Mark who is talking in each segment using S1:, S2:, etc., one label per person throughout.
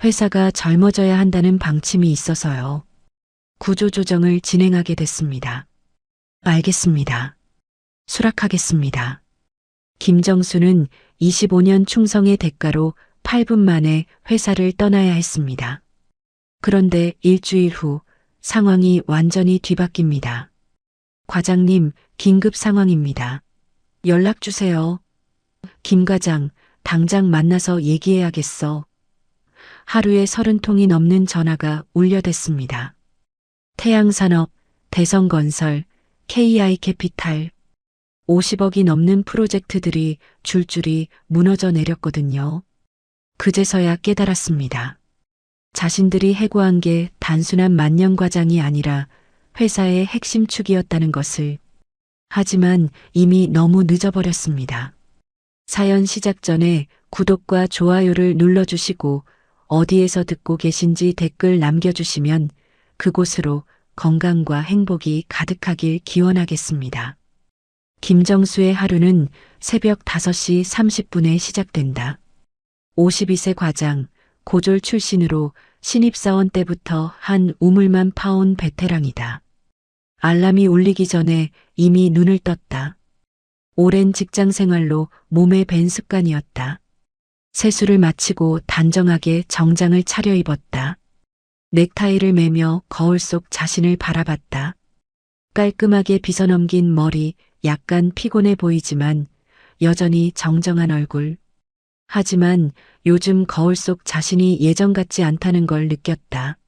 S1: 회사가 젊어져야 한다는 방침이 있어서요. 구조조정을 진행하게 됐습니다. 알겠습니다. 수락하겠습니다. 김정수는 25년 충성의 대가로 8분 만에 회사를 떠나야 했습니다. 그런데 일주일 후 상황이 완전히 뒤바뀝니다. 과장님, 긴급 상황입니다. 연락 주세요. 김 과장, 당장 만나서 얘기해야겠어. 하루에 30통이 넘는 전화가 울려댔습니다. 태양산업, 대성건설, KI캐피탈, 50억이 넘는 프로젝트들이 줄줄이 무너져 내렸거든요. 그제서야 깨달았습니다. 자신들이 해고한 게 단순한 만년 과장이 아니라 회사의 핵심 축이었다는 것을. 하지만 이미 너무 늦어버렸습니다. 사연 시작 전에 구독과 좋아요를 눌러주시고 어디에서 듣고 계신지 댓글 남겨주시면 그곳으로 건강과 행복이 가득하길 기원하겠습니다. 김정수의 하루는 새벽 5시 30분에 시작된다. 52세 과장, 고졸 출신으로 신입사원 때부터 한 우물만 파온 베테랑이다. 알람이 울리기 전에 이미 눈을 떴다. 오랜 직장 생활로 몸에 밴 습관이었다. 세수를 마치고 단정하게 정장을 차려입었다. 넥타이를 매며 거울 속 자신을 바라봤다. 깔끔하게 빗어넘긴 머리, 약간 피곤해 보이지만 여전히 정정한 얼굴. 하지만 요즘 거울 속 자신이 예전 같지 않다는 걸 느꼈다.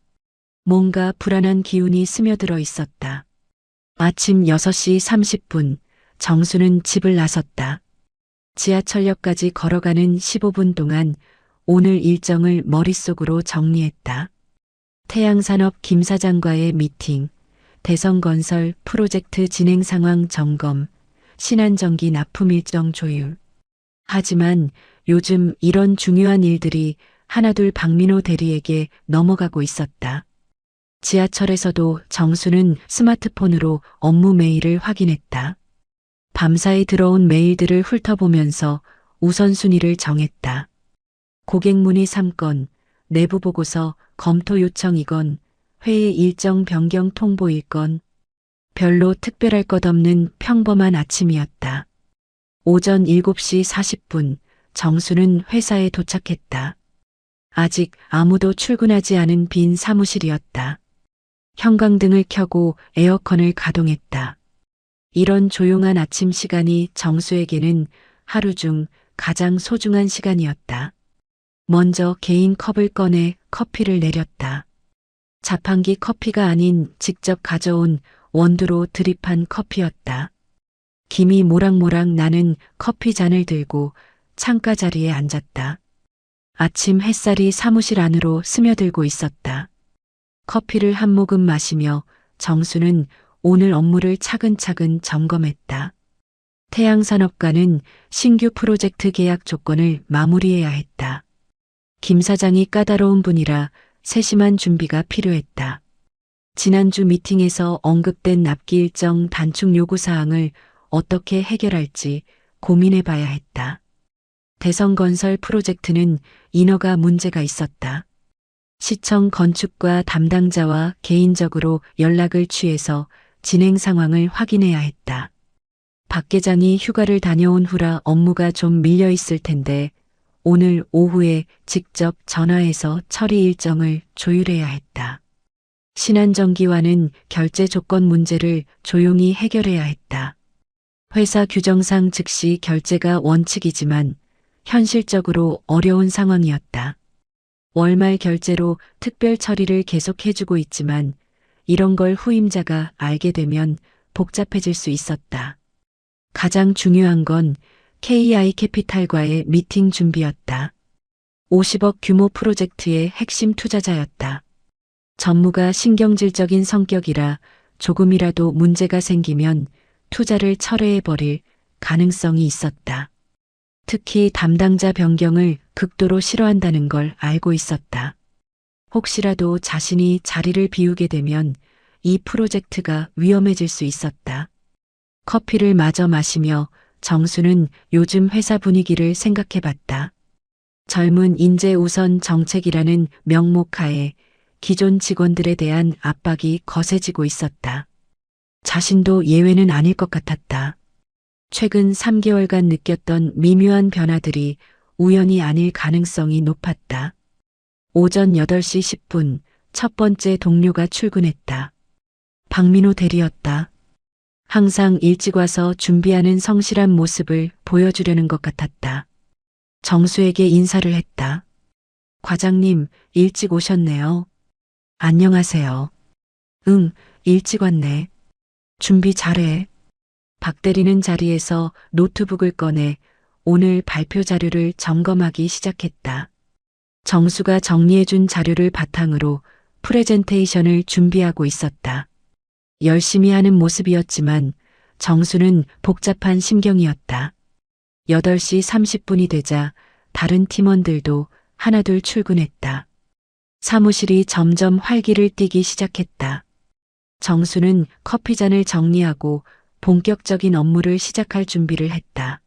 S1: 뭔가 불안한 기운이 스며들어 있었다. 아침 6시 30분, 정수는 집을 나섰다. 지하철역까지 걸어가는 15분 동안 오늘 일정을 머릿속으로 정리했다. 태양산업 김 사장과의 미팅, 대성건설 프로젝트 진행 상황 점검, 신한전기 납품 일정 조율. 하지만 요즘 이런 중요한 일들이 하나둘 박민호 대리에게 넘어가고 있었다. 지하철에서도 정수는 스마트폰으로 업무 메일을 확인했다. 밤사이 들어온 메일들을 훑어보면서 우선순위를 정했다. 고객 문의 3건, 내부 보고서 검토 요청 2건, 회의 일정 변경 통보 1건. 별로 특별할 것 없는 평범한 아침이었다. 오전 7시 40분, 정수는 회사에 도착했다. 아직 아무도 출근하지 않은 빈 사무실이었다. 형광등을 켜고 에어컨을 가동했다. 이런 조용한 아침 시간이 정수에게는 하루 중 가장 소중한 시간이었다. 먼저 개인 컵을 꺼내 커피를 내렸다. 자판기 커피가 아닌 직접 가져온 원두로 드립한 커피였다. 김이 모락모락 나는 커피잔을 들고 창가 자리에 앉았다. 아침 햇살이 사무실 안으로 스며들고 있었다. 커피를 한 모금 마시며 정수는 오늘 업무를 차근차근 점검했다. 태양산업과는 신규 프로젝트 계약 조건을 마무리해야 했다. 김 사장이 까다로운 분이라 세심한 준비가 필요했다. 지난주 미팅에서 언급된 납기 일정 단축 요구사항을 어떻게 해결할지 고민해 봐야 했다. 대성건설 프로젝트는 인허가 문제가 있었다. 시청 건축과 담당자와 개인적으로 연락을 취해서 진행 상황을 확인해야 했다. 박 계장이 휴가를 다녀온 후라 업무가 좀 밀려 있을 텐데 오늘 오후에 직접 전화해서 처리 일정을 조율해야 했다. 신한전기와는 결제 조건 문제를 조용히 해결해야 했다. 회사 규정상 즉시 결제가 원칙이지만 현실적으로 어려운 상황이었다. 월말 결제로 특별 처리를 계속해주고 있지만 이런 걸 후임자가 알게 되면 복잡해질 수 있었다. 가장 중요한 건 KI캐피탈과의 미팅 준비였다. 50억 규모 프로젝트의 핵심 투자자였다. 전무가 신경질적인 성격이라 조금이라도 문제가 생기면 투자를 철회해버릴 가능성이 있었다. 특히 담당자 변경을 극도로 싫어한다는 걸 알고 있었다. 혹시라도 자신이 자리를 비우게 되면 이 프로젝트가 위험해질 수 있었다. 커피를 마저 마시며 정수는 요즘 회사 분위기를 생각해 봤다. 젊은 인재 우선 정책이라는 명목하에 기존 직원들에 대한 압박이 거세지고 있었다. 자신도 예외는 아닐 것 같았다. 최근 3개월간 느꼈던 미묘한 변화들이 우연이 아닐 가능성이 높았다. 오전 8시 10분 첫 번째 동료가 출근했다. 박민호 대리였다. 항상 일찍 와서 준비하는 성실한 모습을 보여주려는 것 같았다. 정수에게 인사를 했다. 과장님, 일찍 오셨네요. 안녕하세요. 응, 일찍 왔네. 준비 잘해. 박 대리는 자리에서 노트북을 꺼내 오늘 발표 자료를 점검하기 시작했다. 정수가 정리해준 자료를 바탕으로 프레젠테이션을 준비하고 있었다. 열심히 하는 모습이었지만 정수는 복잡한 심경이었다. 8시 30분이 되자 다른 팀원들도 하나둘 출근했다. 사무실이 점점 활기를 띠기 시작했다. 정수는 커피잔을 정리하고 본격적인 업무를 시작할 준비를 했다.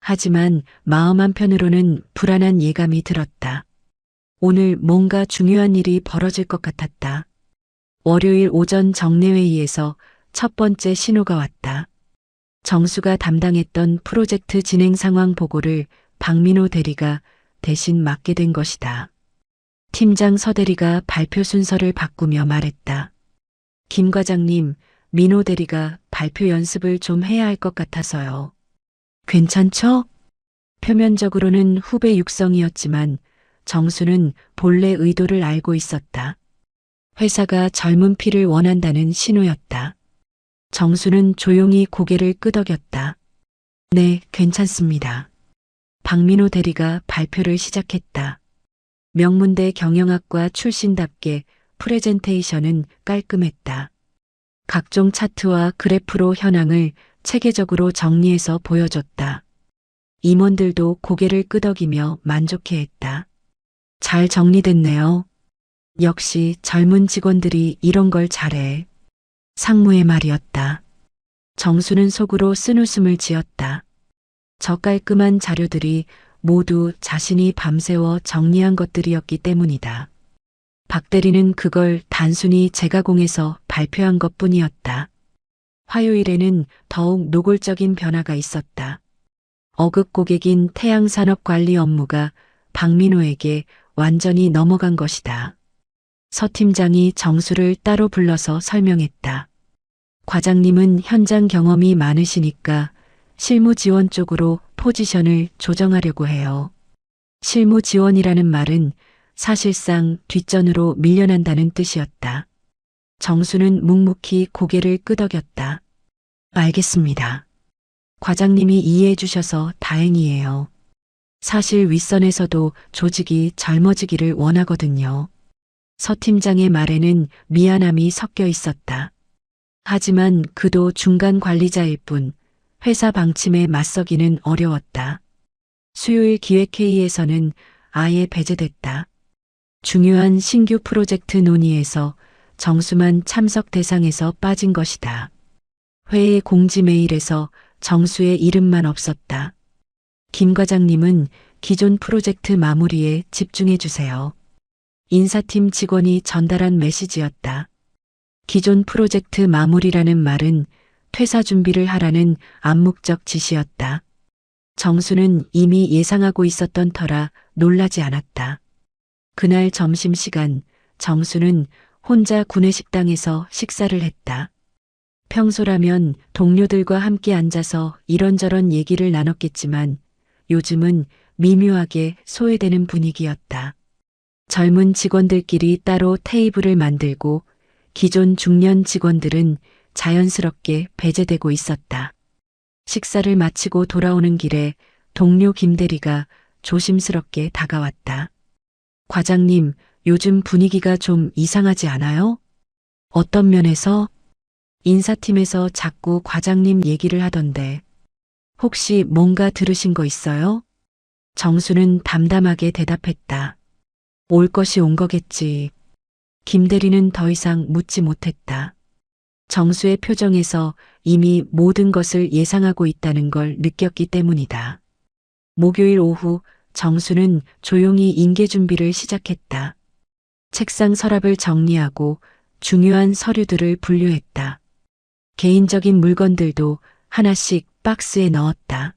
S1: 하지만 마음 한편으로는 불안한 예감이 들었다. 오늘 뭔가 중요한 일이 벌어질 것 같았다. 월요일 오전 정례회의에서 첫 번째 신호가 왔다. 정수가 담당했던 프로젝트 진행 상황 보고를 박민호 대리가 대신 맡게 된 것이다. 팀장 서 대리가 발표 순서를 바꾸며 말했다. 김 과장님, 민호 대리가 발표 연습을 좀 해야 할 것 같아서요. 괜찮죠? 표면적으로는 후배 육성이었지만 정수는 본래 의도를 알고 있었다. 회사가 젊은 피를 원한다는 신호였다. 정수는 조용히 고개를 끄덕였다. 네, 괜찮습니다. 박민호 대리가 발표를 시작했다. 명문대 경영학과 출신답게 프레젠테이션은 깔끔했다. 각종 차트와 그래프로 현황을 체계적으로 정리해서 보여줬다. 임원들도 고개를 끄덕이며 만족해했다. 잘 정리됐네요. 역시 젊은 직원들이 이런 걸 잘해. 상무의 말이었다. 정수는 속으로 쓴웃음을 지었다. 저 깔끔한 자료들이 모두 자신이 밤새워 정리한 것들이었기 때문이다. 박 대리는 그걸 단순히 재가공해서 발표한 것뿐이었다. 화요일에는 더욱 노골적인 변화가 있었다. 어급 고객인 태양산업관리 업무가 박민호에게 완전히 넘어간 것이다. 서 팀장이 정수를 따로 불러서 설명했다. 과장님은 현장 경험이 많으시니까 실무 지원 쪽으로 포지션을 조정하려고 해요. 실무 지원이라는 말은 사실상 뒷전으로 밀려난다는 뜻이었다. 정수는 묵묵히 고개를 끄덕였다. 알겠습니다. 과장님이 이해해 주셔서 다행이에요. 사실 윗선에서도 조직이 젊어지기를 원하거든요. 서 팀장의 말에는 미안함이 섞여 있었다. 하지만 그도 중간 관리자일 뿐 회사 방침에 맞서기는 어려웠다. 수요일 기획회의에서는 아예 배제됐다. 중요한 신규 프로젝트 논의에서 정수만 참석 대상에서 빠진 것이다. 회의 공지 메일에서 정수의 이름만 없었다. 김 과장님은 기존 프로젝트 마무리에 집중해 주세요. 인사팀 직원이 전달한 메시지였다. 기존 프로젝트 마무리라는 말은 퇴사 준비를 하라는 암묵적 지시였다. 정수는 이미 예상하고 있었던 터라 놀라지 않았다. 그날 점심시간 정수는 혼자 구내식당에서 식사를 했다. 평소라면 동료들과 함께 앉아서 이런저런 얘기를 나눴겠지만 요즘은 미묘하게 소외되는 분위기였다. 젊은 직원들끼리 따로 테이블을 만들고 기존 중년 직원들은 자연스럽게 배제되고 있었다. 식사를 마치고 돌아오는 길에 동료 김 대리가 조심스럽게 다가왔다. 과장님, 요즘 분위기가 좀 이상하지 않아요? 어떤 면에서? 인사팀에서 자꾸 과장님 얘기를 하던데. 혹시 뭔가 들으신 거 있어요? 정수는 담담하게 대답했다. 올 것이 온 거겠지. 김 대리는 더 이상 묻지 못했다. 정수의 표정에서 이미 모든 것을 예상하고 있다는 걸 느꼈기 때문이다. 목요일 오후 정수는 조용히 인계 준비를 시작했다. 책상 서랍을 정리하고 중요한 서류들을 분류했다. 개인적인 물건들도 하나씩 박스에 넣었다.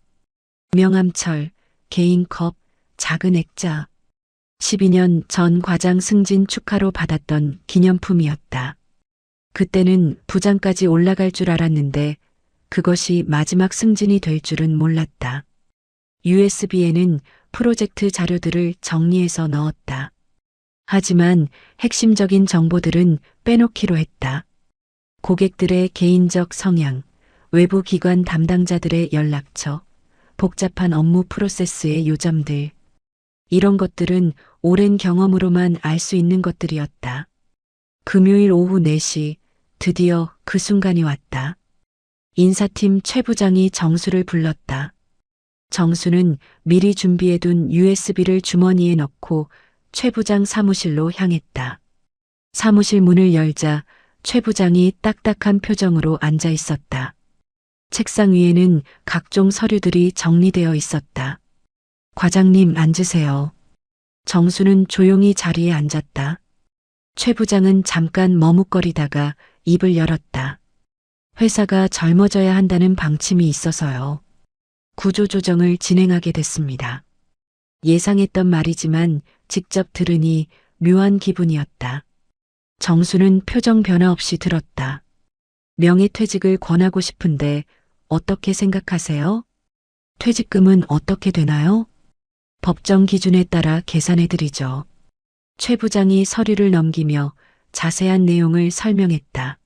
S1: 명함철, 개인컵, 작은 액자. 12년 전 과장 승진 축하로 받았던 기념품이었다. 그때는 부장까지 올라갈 줄 알았는데 그것이 마지막 승진이 될 줄은 몰랐다. USB에는 프로젝트 자료들을 정리해서 넣었다. 하지만 핵심적인 정보들은 빼놓기로 했다. 고객들의 개인적 성향, 외부 기관 담당자들의 연락처, 복잡한 업무 프로세스의 요점들. 이런 것들은 오랜 경험으로만 알 수 있는 것들이었다. 금요일 오후 4시 드디어 그 순간이 왔다. 인사팀 최 부장이 정수를 불렀다. 정수는 미리 준비해둔 USB를 주머니에 넣고 최 부장 사무실로 향했다. 사무실 문을 열자 최 부장이 딱딱한 표정으로 앉아 있었다. 책상 위에는 각종 서류들이 정리되어 있었다. 과장님 앉으세요. 정수는 조용히 자리에 앉았다. 최 부장은 잠깐 머뭇거리다가 입을 열었다. 회사가 젊어져야 한다는 방침이 있어서요. 구조조정을 진행하게 됐습니다. 예상했던 말이지만 직접 들으니 묘한 기분이었다. 정수는 표정 변화 없이 들었다. 명예퇴직을 권하고 싶은데 어떻게 생각하세요? 퇴직금은 어떻게 되나요? 법정 기준에 따라 계산해드리죠. 최 부장이 서류를 넘기며 자세한 내용을 설명했다.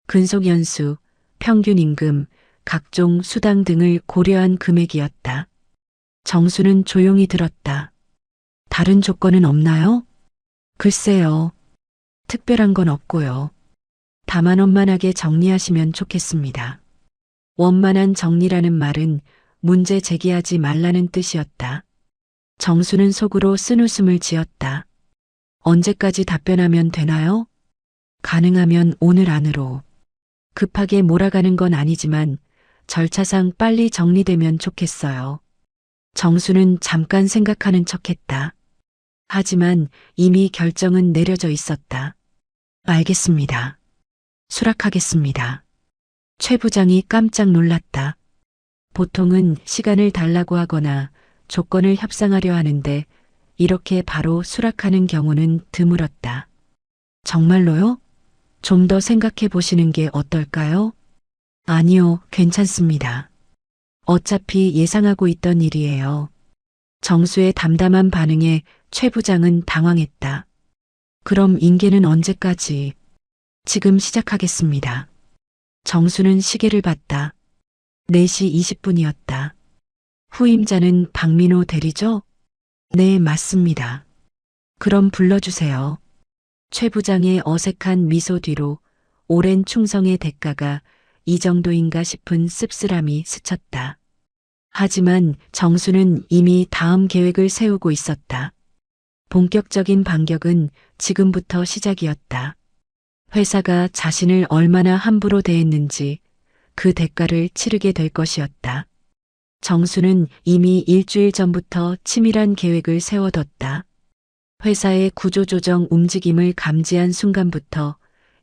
S1: 근속연수, 평균 임금, 각종 수당 등을 고려한 금액이었다. 정수는 조용히 들었다. 다른 조건은 없나요? 글쎄요. 특별한 건 없고요. 다만 원만하게 정리하시면 좋겠습니다. 원만한 정리라는 말은 문제 제기하지 말라는 뜻이었다. 정수는 속으로 쓴웃음을 지었다. 언제까지 답변하면 되나요? 가능하면 오늘 안으로. 급하게 몰아가는 건 아니지만 절차상 빨리 정리되면 좋겠어요. 정수는 잠깐 생각하는 척했다. 하지만 이미 결정은 내려져 있었다. 알겠습니다. 수락하겠습니다. 최 부장이 깜짝 놀랐다. 보통은 시간을 달라고 하거나 조건을 협상하려 하는데 이렇게 바로 수락하는 경우는 드물었다. 정말로요? 좀 더 생각해 보시는 게 어떨까요? 아니요, 괜찮습니다. 어차피 예상하고 있던 일이에요. 정수의 담담한 반응에 최 부장은 당황했다. 그럼 인계는 언제까지? 지금 시작하겠습니다. 정수는 시계를 봤다. 4시 20분이었다. 후임자는 박민호 대리죠? 네, 맞습니다. 그럼 불러주세요. 최 부장의 어색한 미소 뒤로 오랜 충성의 대가가 이 정도인가 싶은 씁쓸함이 스쳤다. 하지만 정수는 이미 다음 계획을 세우고 있었다. 본격적인 반격은 지금부터 시작이었다. 회사가 자신을 얼마나 함부로 대했는지 그 대가를 치르게 될 것이었다. 정수는 이미 일주일 전부터 치밀한 계획을 세워뒀다. 회사의 구조조정 움직임을 감지한 순간부터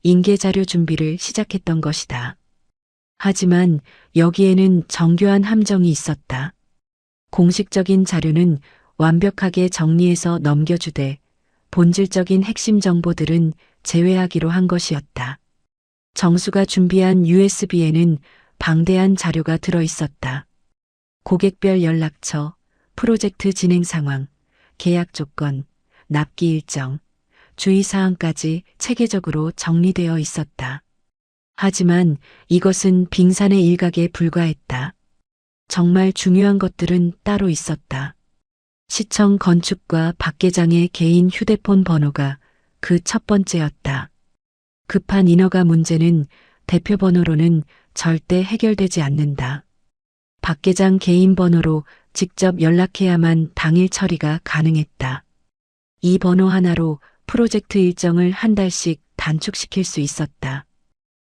S1: 인계자료 준비를 시작했던 것이다. 하지만 여기에는 정교한 함정이 있었다. 공식적인 자료는 완벽하게 정리해서 넘겨주되 본질적인 핵심 정보들은 제외하기로 한 것이었다. 정수가 준비한 USB에는 방대한 자료가 들어 있었다. 고객별 연락처, 프로젝트 진행 상황, 계약 조건, 납기 일정, 주의사항까지 체계적으로 정리되어 있었다. 하지만 이것은 빙산의 일각에 불과했다. 정말 중요한 것들은 따로 있었다. 시청 건축과 박 계장의 개인 휴대폰 번호가 그 첫 번째였다. 급한 인허가 문제는 대표 번호로는 절대 해결되지 않는다. 박 계장 개인 번호로 직접 연락해야만 당일 처리가 가능했다. 이 번호 하나로 프로젝트 일정을 한 달씩 단축시킬 수 있었다.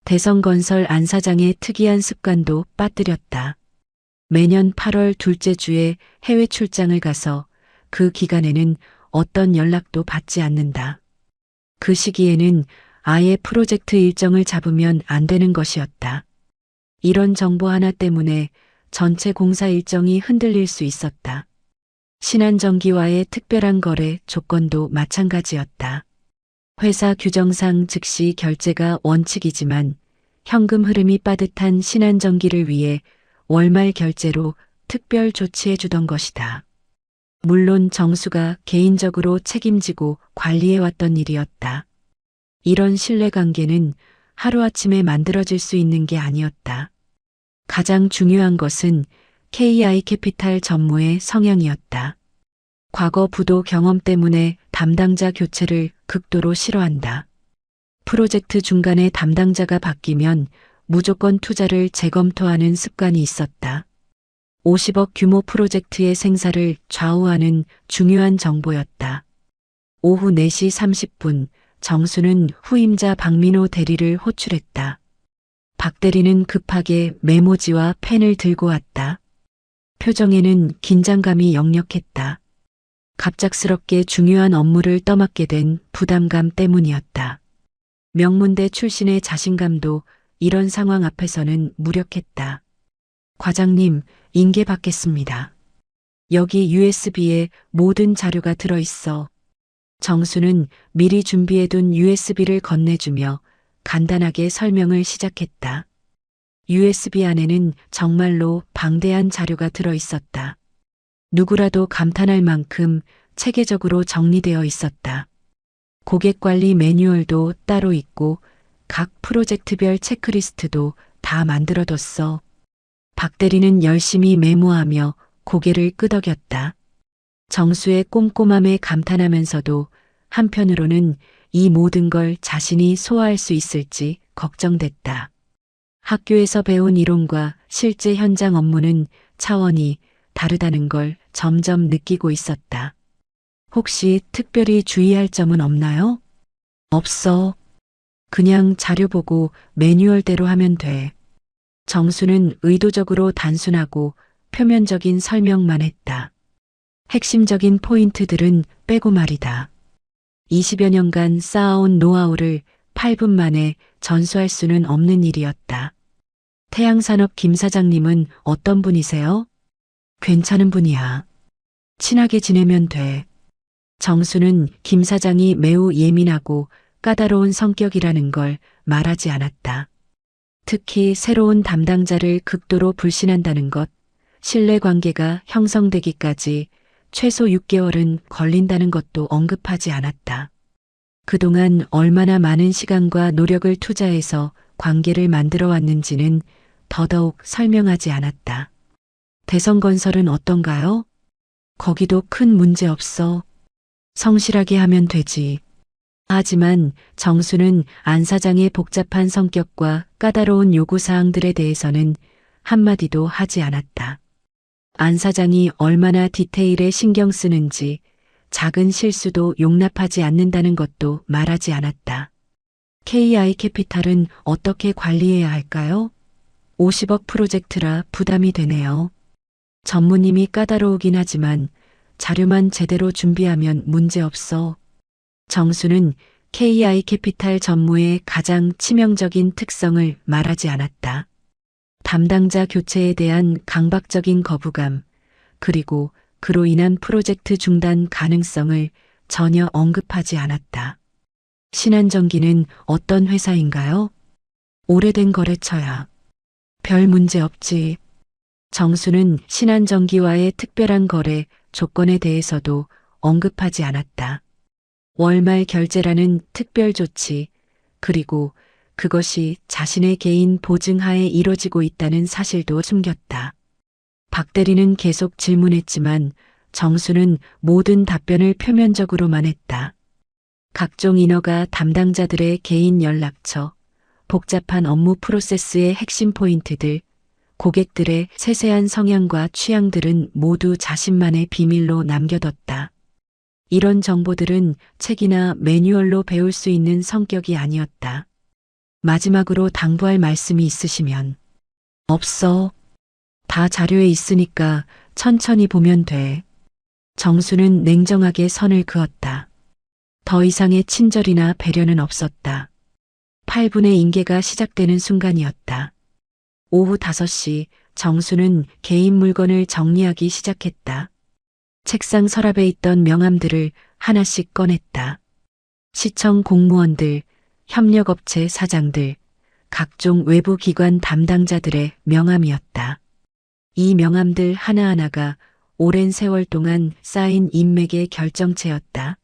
S1: 대성건설 안 사장의 특이한 습관도 빠뜨렸다. 매년 8월 둘째 주에 해외 출장을 가서 그 기간에는 어떤 연락도 받지 않는다. 그 시기에는 아예 프로젝트 일정을 잡으면 안 되는 것이었다. 이런 정보 하나 때문에 전체 공사 일정이 흔들릴 수 있었다. 신한전기와의 특별한 거래 조건도 마찬가지였다. 회사 규정상 즉시 결제가 원칙이지만 현금 흐름이 빠듯한 신한전기를 위해 월말 결제로 특별 조치해 주던 것이다. 물론 정수가 개인적으로 책임지고 관리해왔던 일이었다. 이런 신뢰관계는 하루아침에 만들어질 수 있는 게 아니었다. 가장 중요한 것은 KI캐피탈 전무의 성향이었다. 과거 부도 경험 때문에 담당자 교체를 극도로 싫어한다. 프로젝트 중간에 담당자가 바뀌면 무조건 투자를 재검토하는 습관이 있었다. 50억 규모 프로젝트의 생사를 좌우하는 중요한 정보였다. 오후 4시 30분 정수는 후임자 박민호 대리를 호출했다. 박 대리는 급하게 메모지와 펜을 들고 왔다. 표정에는 긴장감이 역력했다. 갑작스럽게 중요한 업무를 떠맡게 된 부담감 때문이었다. 명문대 출신의 자신감도 이런 상황 앞에서는 무력했다. 과장님, 인계 받겠습니다. 여기 USB에 모든 자료가 들어있어. 정수는 미리 준비해둔 USB를 건네주며 간단하게 설명을 시작했다. USB 안에는 정말로 방대한 자료가 들어있었다. 누구라도 감탄할 만큼 체계적으로 정리되어 있었다. 고객관리 매뉴얼도 따로 있고 각 프로젝트별 체크리스트도 다 만들어뒀어. 박 대리는 열심히 메모하며 고개를 끄덕였다. 정수의 꼼꼼함에 감탄하면서도 한편으로는 이 모든 걸 자신이 소화할 수 있을지 걱정됐다. 학교에서 배운 이론과 실제 현장 업무는 차원이 다르다는 걸 점점 느끼고 있었다. 혹시 특별히 주의할 점은 없나요? 없어. 그냥 자료 보고 매뉴얼대로 하면 돼. 정수는 의도적으로 단순하고 표면적인 설명만 했다. 핵심적인 포인트들은 빼고 말이다. 20여 년간 쌓아온 노하우를 8분 만에 전수할 수는 없는 일이었다. 태양산업 김 사장님은 어떤 분이세요? 괜찮은 분이야. 친하게 지내면 돼. 정수는 김 사장이 매우 예민하고 까다로운 성격이라는 걸 말하지 않았다. 특히 새로운 담당자를 극도로 불신한다는 것, 신뢰관계가 형성되기까지 최소 6개월은 걸린다는 것도 언급하지 않았다. 그동안 얼마나 많은 시간과 노력을 투자해서 관계를 만들어 왔는지는 더더욱 설명하지 않았다. 대성건설은 어떤가요? 거기도 큰 문제 없어. 성실하게 하면 되지. 하지만 정수는 안 사장의 복잡한 성격과 까다로운 요구사항들에 대해서는 한마디도 하지 않았다. 안 사장이 얼마나 디테일에 신경 쓰는지 작은 실수도 용납하지 않는다는 것도 말하지 않았다. KI캐피탈은 어떻게 관리해야 할까요? 50억 프로젝트라 부담이 되네요. 전무님이 까다로우긴 하지만 자료만 제대로 준비하면 문제없어. 정수는 KI캐피탈 전무의 가장 치명적인 특성을 말하지 않았다. 담당자 교체에 대한 강박적인 거부감, 그리고 그로 인한 프로젝트 중단 가능성을 전혀 언급하지 않았다. 신한전기는 어떤 회사인가요? 오래된 거래처야. 별 문제 없지. 정수는 신한전기와의 특별한 거래 조건에 대해서도 언급하지 않았다. 월말 결제라는 특별 조치, 그리고 그것이 자신의 개인 보증하에 이뤄지고 있다는 사실도 숨겼다. 박 대리는 계속 질문했지만 정수는 모든 답변을 표면적으로만 했다. 각종 인허가 담당자들의 개인 연락처, 복잡한 업무 프로세스의 핵심 포인트들, 고객들의 세세한 성향과 취향들은 모두 자신만의 비밀로 남겨뒀다. 이런 정보들은 책이나 매뉴얼로 배울 수 있는 성격이 아니었다. 마지막으로 당부할 말씀이 있으시면. 없어. 다 자료에 있으니까 천천히 보면 돼. 정수는 냉정하게 선을 그었다. 더 이상의 친절이나 배려는 없었다. 8분의 인계가 시작되는 순간이었다. 오후 5시 정수는 개인 물건을 정리하기 시작했다. 책상 서랍에 있던 명함들을 하나씩 꺼냈다. 시청 공무원들, 협력업체 사장들, 각종 외부 기관 담당자들의 명함이었다. 이 명함들 하나하나가 오랜 세월 동안 쌓인 인맥의 결정체였다.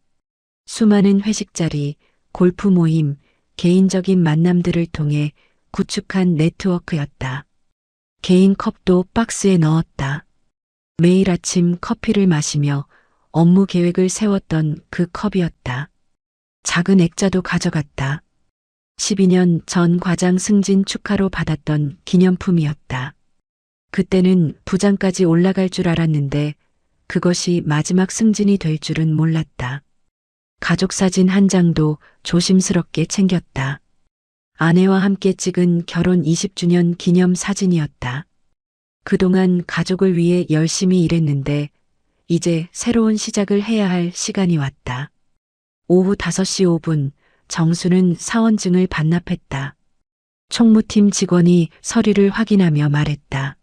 S1: 수많은 회식 자리, 골프 모임, 개인적인 만남들을 통해 구축한 네트워크였다. 개인 컵도 박스에 넣었다. 매일 아침 커피를 마시며 업무 계획을 세웠던 그 컵이었다. 작은 액자도 가져갔다. 12년 전 과장 승진 축하로 받았던 기념품이었다. 그때는 부장까지 올라갈 줄 알았는데 그것이 마지막 승진이 될 줄은 몰랐다. 가족 사진 한 장도 조심스럽게 챙겼다. 아내와 함께 찍은 결혼 20주년 기념 사진이었다. 그동안 가족을 위해 열심히 일했는데 이제 새로운 시작을 해야 할 시간이 왔다. 오후 5시 5분 정수는 사원증을 반납했다. 총무팀 직원이 서류를 확인하며 말했다.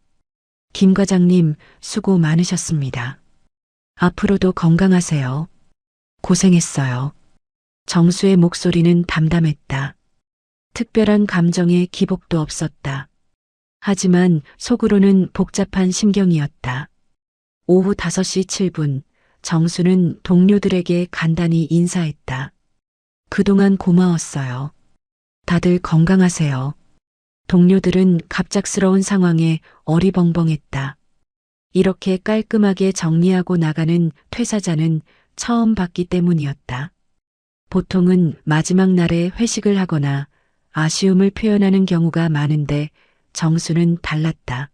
S1: 김 과장님, 수고 많으셨습니다. 앞으로도 건강하세요. 고생했어요. 정수의 목소리는 담담했다. 특별한 감정의 기복도 없었다. 하지만 속으로는 복잡한 심경이었다. 오후 5시 7분 정수는 동료들에게 간단히 인사했다. 그동안 고마웠어요. 다들 건강하세요. 동료들은 갑작스러운 상황에 어리벙벙했다. 이렇게 깔끔하게 정리하고 나가는 퇴사자는 처음 봤기 때문이었다. 보통은 마지막 날에 회식을 하거나 아쉬움을 표현하는 경우가 많은데 정수는 달랐다.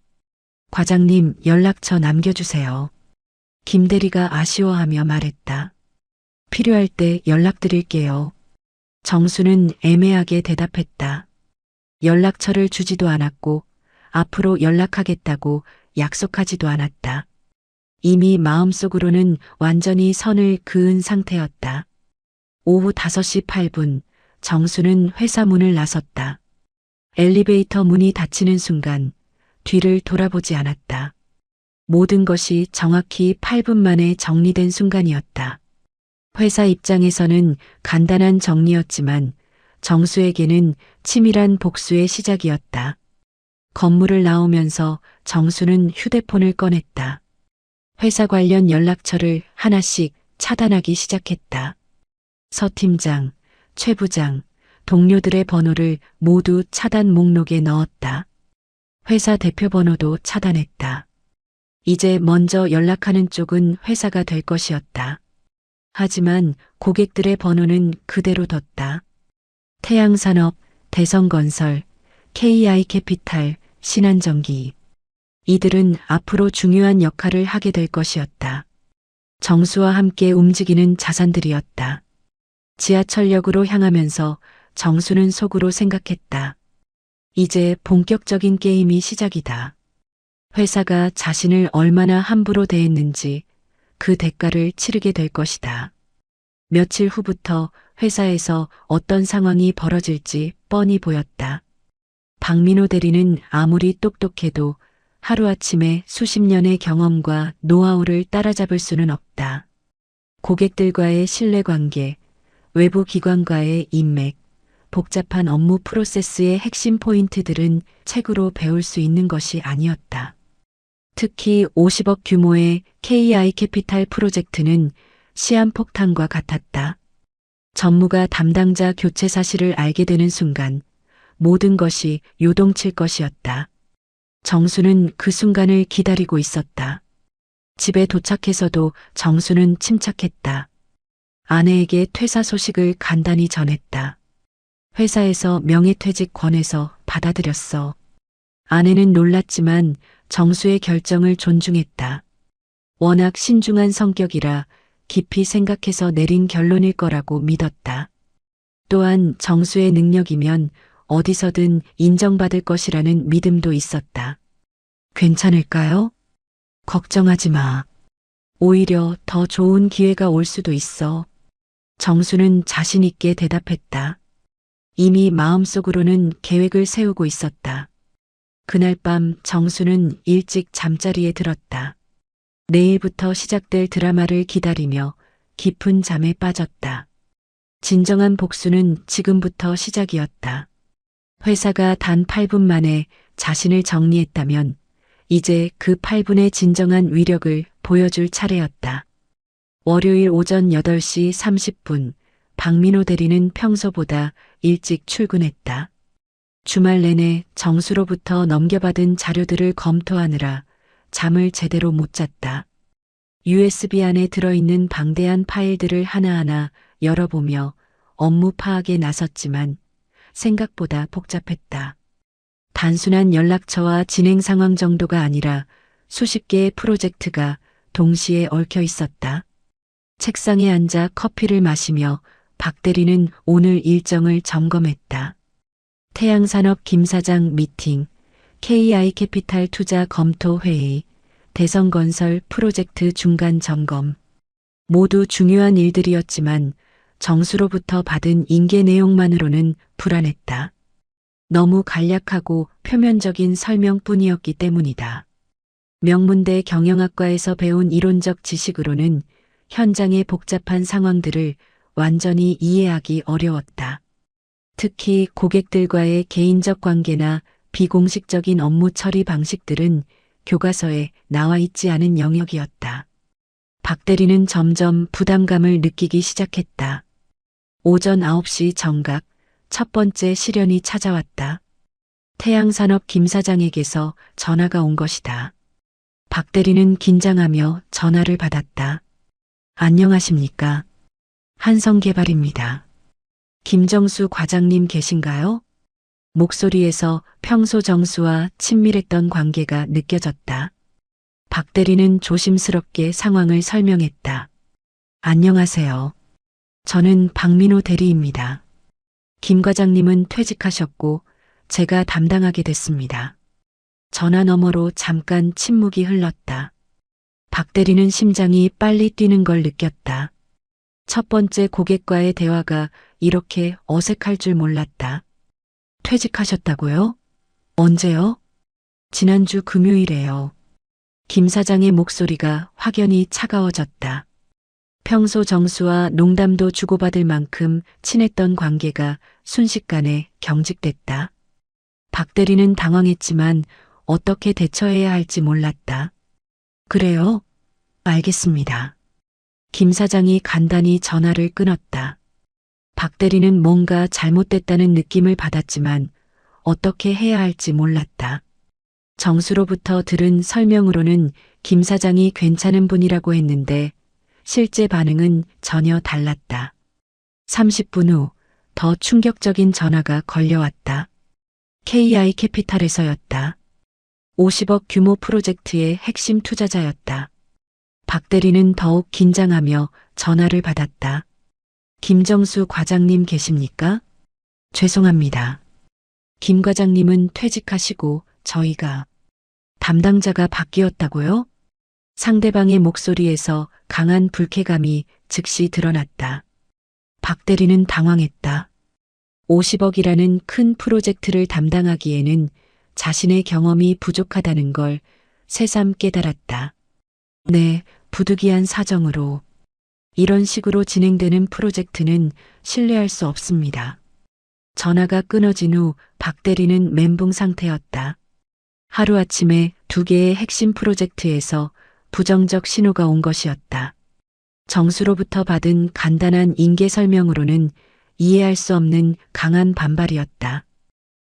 S1: 과장님, 연락처 남겨주세요. 김 대리가 아쉬워하며 말했다. 필요할 때 연락드릴게요. 정수는 애매하게 대답했다. 연락처를 주지도 않았고 앞으로 연락하겠다고 약속하지도 않았다. 이미 마음속으로는 완전히 선을 그은 상태였다. 오후 5시 8분 정수는 회사 문을 나섰다. 엘리베이터 문이 닫히는 순간 뒤를 돌아보지 않았다. 모든 것이 정확히 8분 만에 정리된 순간이었다. 회사 입장에서는 간단한 정리였지만 정수에게는 치밀한 복수의 시작이었다. 건물을 나오면서 정수는 휴대폰을 꺼냈다. 회사 관련 연락처를 하나씩 차단하기 시작했다. 서 팀장, 최 부장, 동료들의 번호를 모두 차단 목록에 넣었다. 회사 대표 번호도 차단했다. 이제 먼저 연락하는 쪽은 회사가 될 것이었다. 하지만 고객들의 번호는 그대로 뒀다. 태양산업, 대성건설, KI캐피탈, 신한전기. 이들은 앞으로 중요한 역할을 하게 될 것이었다. 정수와 함께 움직이는 자산들이었다. 지하철역으로 향하면서 정수는 속으로 생각했다. 이제 본격적인 게임이 시작이다. 회사가 자신을 얼마나 함부로 대했는지 그 대가를 치르게 될 것이다. 며칠 후부터 회사에서 어떤 상황이 벌어질지 뻔히 보였다. 박민호 대리는 아무리 똑똑해도 하루아침에 수십 년의 경험과 노하우를 따라잡을 수는 없다. 고객들과의 신뢰관계, 외부 기관과의 인맥, 복잡한 업무 프로세스의 핵심 포인트들은 책으로 배울 수 있는 것이 아니었다. 특히 50억 규모의 KI캐피탈 프로젝트는 시한폭탄과 같았다. 전무가 담당자 교체 사실을 알게 되는 순간 모든 것이 요동칠 것이었다. 정수는 그 순간을 기다리고 있었다. 집에 도착해서도 정수는 침착했다. 아내에게 퇴사 소식을 간단히 전했다. 회사에서 명예퇴직 권해서 받아들였어. 아내는 놀랐지만 정수의 결정을 존중했다. 워낙 신중한 성격이라 깊이 생각해서 내린 결론일 거라고 믿었다. 또한 정수의 능력이면 어디서든 인정받을 것이라는 믿음도 있었다. 괜찮을까요? 걱정하지 마. 오히려 더 좋은 기회가 올 수도 있어. 정수는 자신 있게 대답했다. 이미 마음속으로는 계획을 세우고 있었다. 그날 밤 정수는 일찍 잠자리에 들었다. 내일부터 시작될 드라마를 기다리며 깊은 잠에 빠졌다. 진정한 복수는 지금부터 시작이었다. 회사가 단 8분 만에 자신을 정리했다면 이제 그 8분의 진정한 위력을 보여줄 차례였다. 월요일 오전 8시 30분 박민호 대리는 평소보다 일찍 출근했다. 주말 내내 정수로부터 넘겨받은 자료들을 검토하느라 잠을 제대로 못 잤다. USB 안에 들어있는 방대한 파일들을 하나하나 열어보며 업무 파악에 나섰지만 생각보다 복잡했다. 단순한 연락처와 진행 상황 정도가 아니라 수십 개의 프로젝트가 동시에 얽혀 있었다. 책상에 앉아 커피를 마시며 박 대리는 오늘 일정을 점검했다. 태양산업 김 사장 미팅, KI캐피탈 투자 검토 회의, 대성건설 프로젝트 중간 점검. 모두 중요한 일들이었지만 정수로부터 받은 인계 내용만으로는 불안했다. 너무 간략하고 표면적인 설명뿐이었기 때문이다. 명문대 경영학과에서 배운 이론적 지식으로는 현장의 복잡한 상황들을 완전히 이해하기 어려웠다. 특히 고객들과의 개인적 관계나 비공식적인 업무 처리 방식들은 교과서에 나와 있지 않은 영역이었다. 박 대리는 점점 부담감을 느끼기 시작했다. 오전 9시 정각 첫 번째 시련이 찾아왔다. 태양산업 김 사장에게서 전화가 온 것이다. 박 대리는 긴장하며 전화를 받았다. 안녕하십니까? 한성개발입니다. 김정수 과장님 계신가요? 목소리에서 평소 정수와 친밀했던 관계가 느껴졌다. 박 대리는 조심스럽게 상황을 설명했다. 안녕하세요. 저는 박민호 대리입니다. 김 과장님은 퇴직하셨고 제가 담당하게 됐습니다. 전화 너머로 잠깐 침묵이 흘렀다. 박 대리는 심장이 빨리 뛰는 걸 느꼈다. 첫 번째 고객과의 대화가 이렇게 어색할 줄 몰랐다. 퇴직하셨다고요? 언제요? 지난주 금요일에요. 김 사장의 목소리가 확연히 차가워졌다. 평소 정수와 농담도 주고받을 만큼 친했던 관계가 순식간에 경직됐다. 박 대리는 당황했지만 어떻게 대처해야 할지 몰랐다. 그래요? 알겠습니다. 김 사장이 간단히 전화를 끊었다. 박 대리는 뭔가 잘못됐다는 느낌을 받았지만 어떻게 해야 할지 몰랐다. 정수로부터 들은 설명으로는 김 사장이 괜찮은 분이라고 했는데 실제 반응은 전혀 달랐다. 30분 후 더 충격적인 전화가 걸려왔다. KI캐피탈에서였다. 50억 규모 프로젝트의 핵심 투자자였다. 박 대리는 더욱 긴장하며 전화를 받았다. 김정수 과장님 계십니까? 죄송합니다. 김 과장님은 퇴직하시고 저희가 담당자가 바뀌었다고요? 상대방의 목소리에서 강한 불쾌감이 즉시 드러났다. 박 대리는 당황했다. 50억이라는 큰 프로젝트를 담당하기에는 자신의 경험이 부족하다는 걸 새삼 깨달았다. 네, 부득이한 사정으로. 이런 식으로 진행되는 프로젝트는 신뢰할 수 없습니다. 전화가 끊어진 후 박 대리는 멘붕 상태였다. 하루아침에 두 개의 핵심 프로젝트에서 부정적 신호가 온 것이었다. 정수로부터 받은 간단한 인계 설명으로는 이해할 수 없는 강한 반발이었다.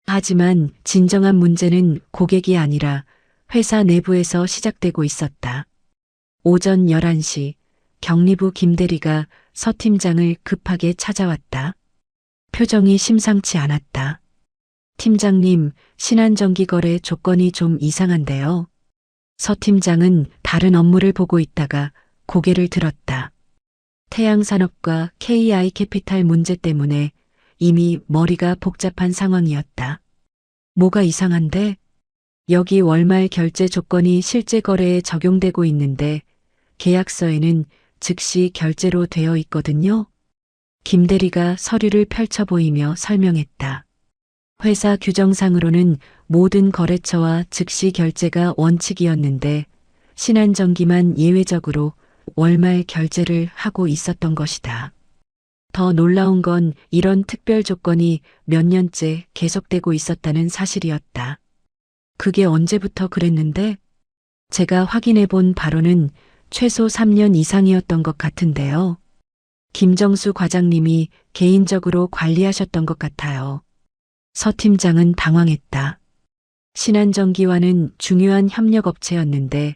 S1: 하지만 진정한 문제는 고객이 아니라 회사 내부에서 시작되고 있었다. 오전 11시 경리부 김 대리가 서 팀장을 급하게 찾아왔다. 표정이 심상치 않았다. 팀장님, 신한전기거래 조건이 좀 이상한데요. 서 팀장은 다른 업무를 보고 있다가 고개를 들었다. 태양산업과 KI캐피탈 문제 때문에 이미 머리가 복잡한 상황이었다. 뭐가 이상한데? 여기 월말 결제 조건이 실제 거래에 적용되고 있는데 계약서에는 즉시 결제로 되어 있거든요. 김 대리가 서류를 펼쳐 보이며 설명했다. 회사 규정상으로는 모든 거래처와 즉시 결제가 원칙이었는데 신한전기만 예외적으로 월말 결제를 하고 있었던 것이다. 더 놀라운 건 이런 특별 조건이 몇 년째 계속되고 있었다는 사실이었다. 그게 언제부터 그랬는데? 제가 확인해 본 바로는 최소 3년 이상이었던 것 같은데요. 김정수 과장님이 개인적으로 관리하셨던 것 같아요. 서 팀장은 당황했다. 신한전기와는 중요한 협력업체였는데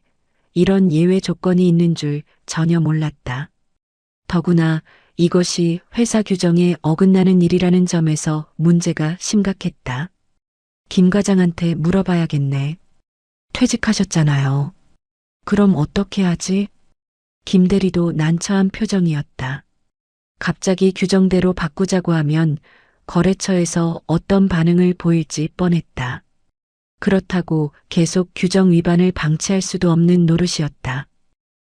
S1: 이런 예외 조건이 있는 줄 전혀 몰랐다. 더구나 이것이 회사 규정에 어긋나는 일이라는 점에서 문제가 심각했다. 김 과장한테 물어봐야겠네. 퇴직하셨잖아요. 그럼 어떻게 하지? 김 대리도 난처한 표정이었다. 갑자기 규정대로 바꾸자고 하면 거래처에서 어떤 반응을 보일지 뻔했다. 그렇다고 계속 규정 위반을 방치할 수도 없는 노릇이었다.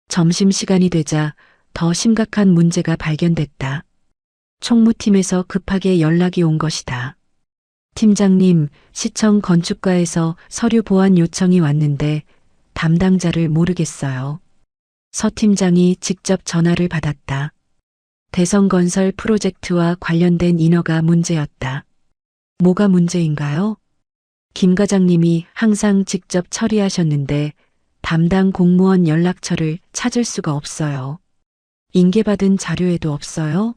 S1: 점심시간이 되자 더 심각한 문제가 발견됐다. 총무팀에서 급하게 연락이 온 것이다. 팀장님, 시청 건축과에서 서류 보완 요청이 왔는데 담당자를 모르겠어요. 서 팀장이 직접 전화를 받았다. 대성건설 프로젝트와 관련된 인허가 문제였다. 뭐가 문제인가요? 김 과장님이 항상 직접 처리하셨는데 담당 공무원 연락처를 찾을 수가 없어요. 인계받은 자료에도 없어요?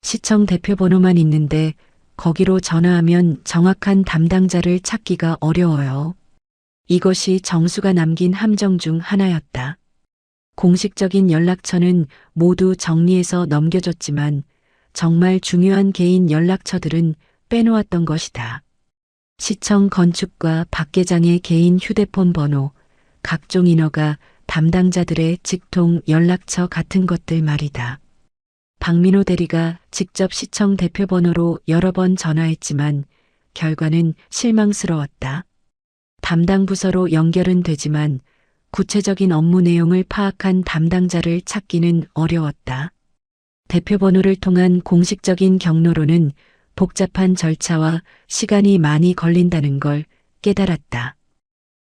S1: 시청 대표 번호만 있는데 거기로 전화하면 정확한 담당자를 찾기가 어려워요. 이것이 정수가 남긴 함정 중 하나였다. 공식적인 연락처는 모두 정리해서 넘겨줬지만 정말 중요한 개인 연락처들은 빼놓았던 것이다. 시청 건축과 박 계장의 개인 휴대폰 번호, 각종 인허가, 담당자들의 직통 연락처 같은 것들 말이다. 박민호 대리가 직접 시청 대표 번호로 여러 번 전화했지만 결과는 실망스러웠다. 담당 부서로 연결은 되지만 구체적인 업무 내용을 파악한 담당자를 찾기는 어려웠다. 대표 번호를 통한 공식적인 경로로는 복잡한 절차와 시간이 많이 걸린다는 걸 깨달았다.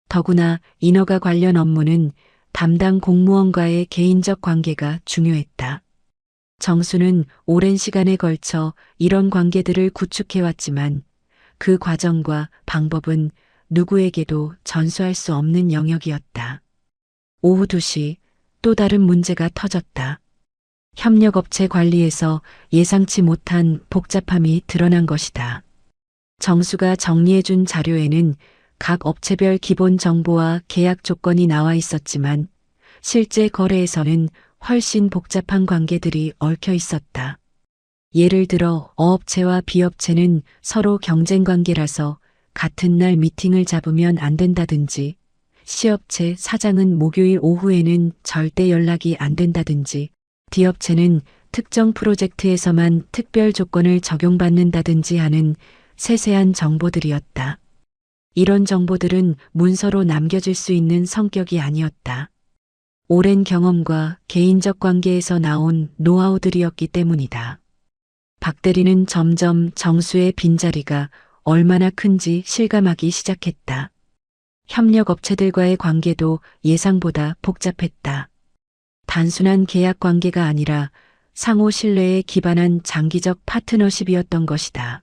S1: 더구나 인허가 관련 업무는 담당 공무원과의 개인적 관계가 중요했다. 정수는 오랜 시간에 걸쳐 이런 관계들을 구축해왔지만 그 과정과 방법은 누구에게도 전수할 수 없는 영역이었다. 오후 2시 또 다른 문제가 터졌다. 협력업체 관리에서 예상치 못한 복잡함이 드러난 것이다. 정수가 정리해준 자료에는 각 업체별 기본 정보와 계약 조건이 나와 있었지만 실제 거래에서는 훨씬 복잡한 관계들이 얽혀 있었다. 예를 들어 어업체와 B업체는 서로 경쟁 관계라서 같은 날 미팅을 잡으면 안 된다든지, C업체 사장은 목요일 오후에는 절대 연락이 안 된다든지, D업체는 특정 프로젝트에서만 특별 조건을 적용받는다든지 하는 세세한 정보들이었다. 이런 정보들은 문서로 남겨질 수 있는 성격이 아니었다. 오랜 경험과 개인적 관계에서 나온 노하우들이었기 때문이다. 박 대리는 점점 정수의 빈자리가 얼마나 큰지 실감하기 시작했다. 협력업체들과의 관계도 예상보다 복잡했다. 단순한 계약 관계가 아니라 상호 신뢰에 기반한 장기적 파트너십이었던 것이다.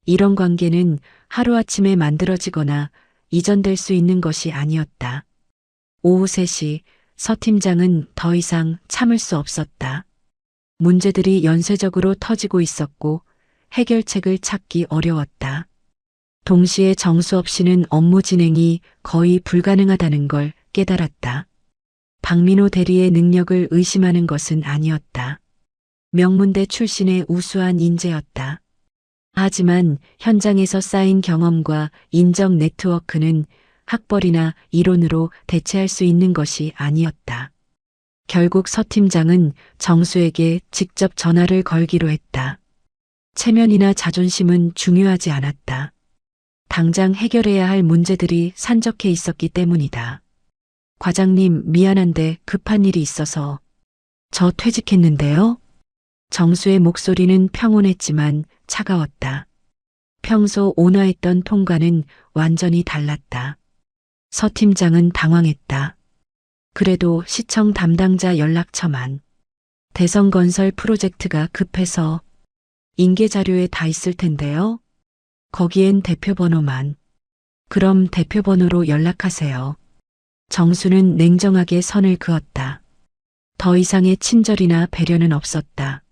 S1: 이런 관계는 하루아침에 만들어지거나 이전될 수 있는 것이 아니었다. 오후 3시 서 팀장은 더 이상 참을 수 없었다. 문제들이 연쇄적으로 터지고 있었고 해결책을 찾기 어려웠다. 동시에 정수 없이는 업무 진행이 거의 불가능하다는 걸 깨달았다. 박민호 대리의 능력을 의심하는 것은 아니었다. 명문대 출신의 우수한 인재였다. 하지만 현장에서 쌓인 경험과 인적 네트워크는 학벌이나 이론으로 대체할 수 있는 것이 아니었다. 결국 서 팀장은 정수에게 직접 전화를 걸기로 했다. 체면이나 자존심은 중요하지 않았다. 당장 해결해야 할 문제들이 산적해 있었기 때문이다. 과장님, 미안한데 급한 일이 있어서 저 퇴직했는데요. 정수의 목소리는 평온했지만 차가웠다. 평소 온화했던 톤과는 완전히 달랐다. 서 팀장은 당황했다. 그래도 시청 담당자 연락처만. 대성건설 프로젝트가 급해서 인계 자료에 다 있을 텐데요. 거기엔 대표 번호만. 그럼 대표 번호로 연락하세요. 정수는 냉정하게 선을 그었다. 더 이상의 친절이나 배려는 없었다.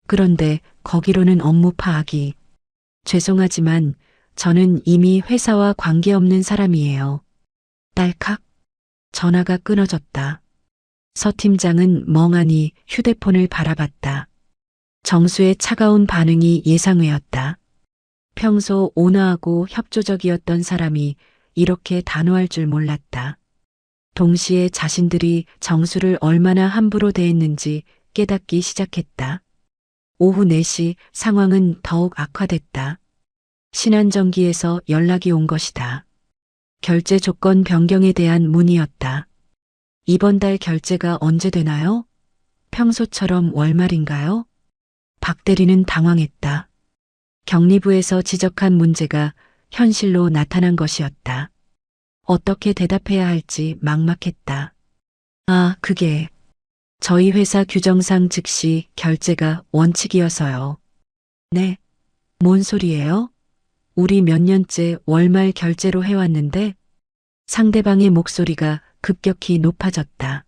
S1: 그런데 거기로는 업무 파악이. 죄송하지만 저는 이미 회사와 관계없는 사람이에요. 딸칵. 전화가 끊어졌다. 서 팀장은 멍하니 휴대폰을 바라봤다. 정수의 차가운 반응이 예상외였다. 평소 온화하고 협조적이었던 사람이 이렇게 단호할 줄 몰랐다. 동시에 자신들이 정수를 얼마나 함부로 대했는지 깨닫기 시작했다. 오후 4시 상황은 더욱 악화됐다. 신한전기에서 연락이 온 것이다. 결제 조건 변경에 대한 문의였다. 이번 달 결제가 언제 되나요? 평소처럼 월말인가요? 박 대리는 당황했다. 경리부에서 지적한 문제가 현실로 나타난 것이었다. 어떻게 대답해야 할지 막막했다. 아, 그게 저희 회사 규정상 즉시 결제가 원칙이어서요. 네? 뭔 소리예요? 우리 몇 년째 월말 결제로 해왔는데. 상대방의 목소리가 급격히 높아졌다.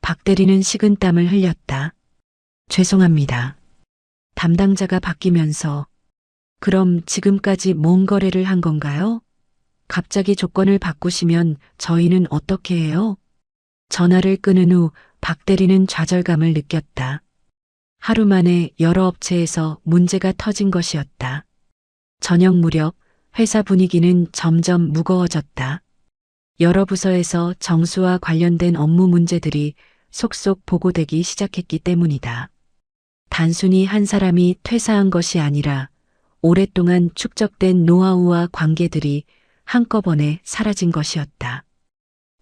S1: 박 대리는 식은땀을 흘렸다. 죄송합니다. 담당자가 바뀌면서. 그럼 지금까지 뭔 거래를 한 건가요? 갑자기 조건을 바꾸시면 저희는 어떻게 해요? 전화를 끊은 후 박 대리는 좌절감을 느꼈다. 하루 만에 여러 업체에서 문제가 터진 것이었다. 저녁 무렵 회사 분위기는 점점 무거워졌다. 여러 부서에서 정수와 관련된 업무 문제들이 속속 보고되기 시작했기 때문이다. 단순히 한 사람이 퇴사한 것이 아니라 오랫동안 축적된 노하우와 관계들이 한꺼번에 사라진 것이었다.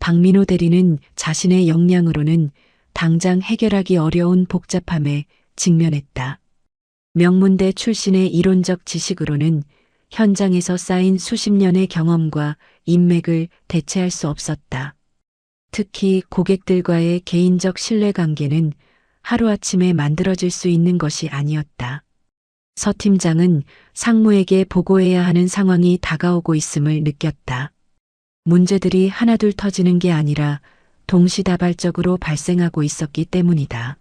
S1: 박민호 대리는 자신의 역량으로는 당장 해결하기 어려운 복잡함에 직면했다. 명문대 출신의 이론적 지식으로는 현장에서 쌓인 수십 년의 경험과 인맥을 대체할 수 없었다. 특히 고객들과의 개인적 신뢰관계는 하루아침에 만들어질 수 있는 것이 아니었다. 서 팀장은 상무에게 보고해야 하는 상황이 다가오고 있음을 느꼈다. 문제들이 하나둘 터지는 게 아니라 동시다발적으로 발생하고 있었기 때문이다.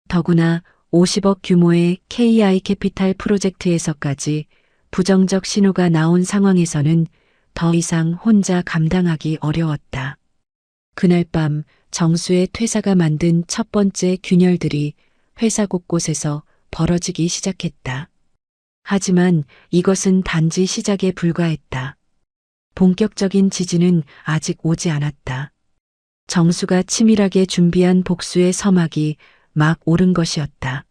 S1: 더구나 50억 규모의 KI 캐피탈 프로젝트에서까지 부정적 신호가 나온 상황에서는 더 이상 혼자 감당하기 어려웠다. 그날 밤 정수의 퇴사가 만든 첫 번째 균열들이 회사 곳곳에서 벌어지기 시작했다. 하지만 이것은 단지 시작에 불과했다. 본격적인 지진은 아직 오지 않았다. 정수가 치밀하게 준비한 복수의 서막이 막 오른 것이었다.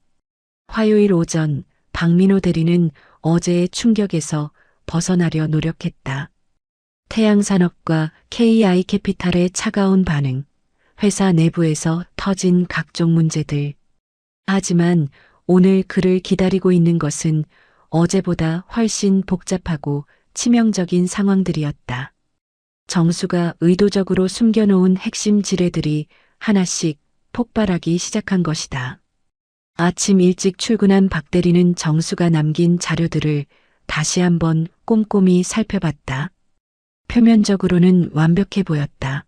S1: 화요일 오전 박민호 대리는 어제의 충격에서 벗어나려 노력했다. 태양산업과 KI 캐피탈의 차가운 반응, 회사 내부에서 터진 각종 문제들. 하지만 오늘 그를 기다리고 있는 것은 어제보다 훨씬 복잡하고 치명적인 상황들이었다. 정수가 의도적으로 숨겨놓은 핵심 지뢰들이 하나씩 폭발하기 시작한 것이다. 아침 일찍 출근한 박 대리는 정수가 남긴 자료들을 다시 한번 꼼꼼히 살펴봤다. 표면적으로는 완벽해 보였다.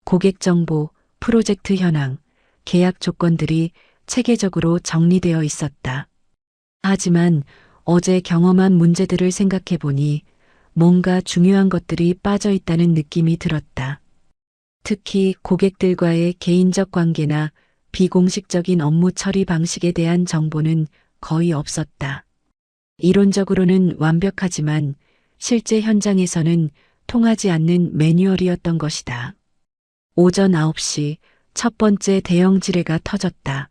S1: 고객 정보, 프로젝트 현황, 계약 조건들이 체계적으로 정리되어 있었다. 하지만 어제 경험한 문제들을 생각해 보니 뭔가 중요한 것들이 빠져 있다는 느낌이 들었다. 특히 고객들과의 개인적 관계나 비공식적인 업무 처리 방식에 대한 정보는 거의 없었다. 이론적으로는 완벽하지만 실제 현장에서는 통하지 않는 매뉴얼이었던 것이다. 오전 9시 첫 번째 대형 지뢰가 터졌다.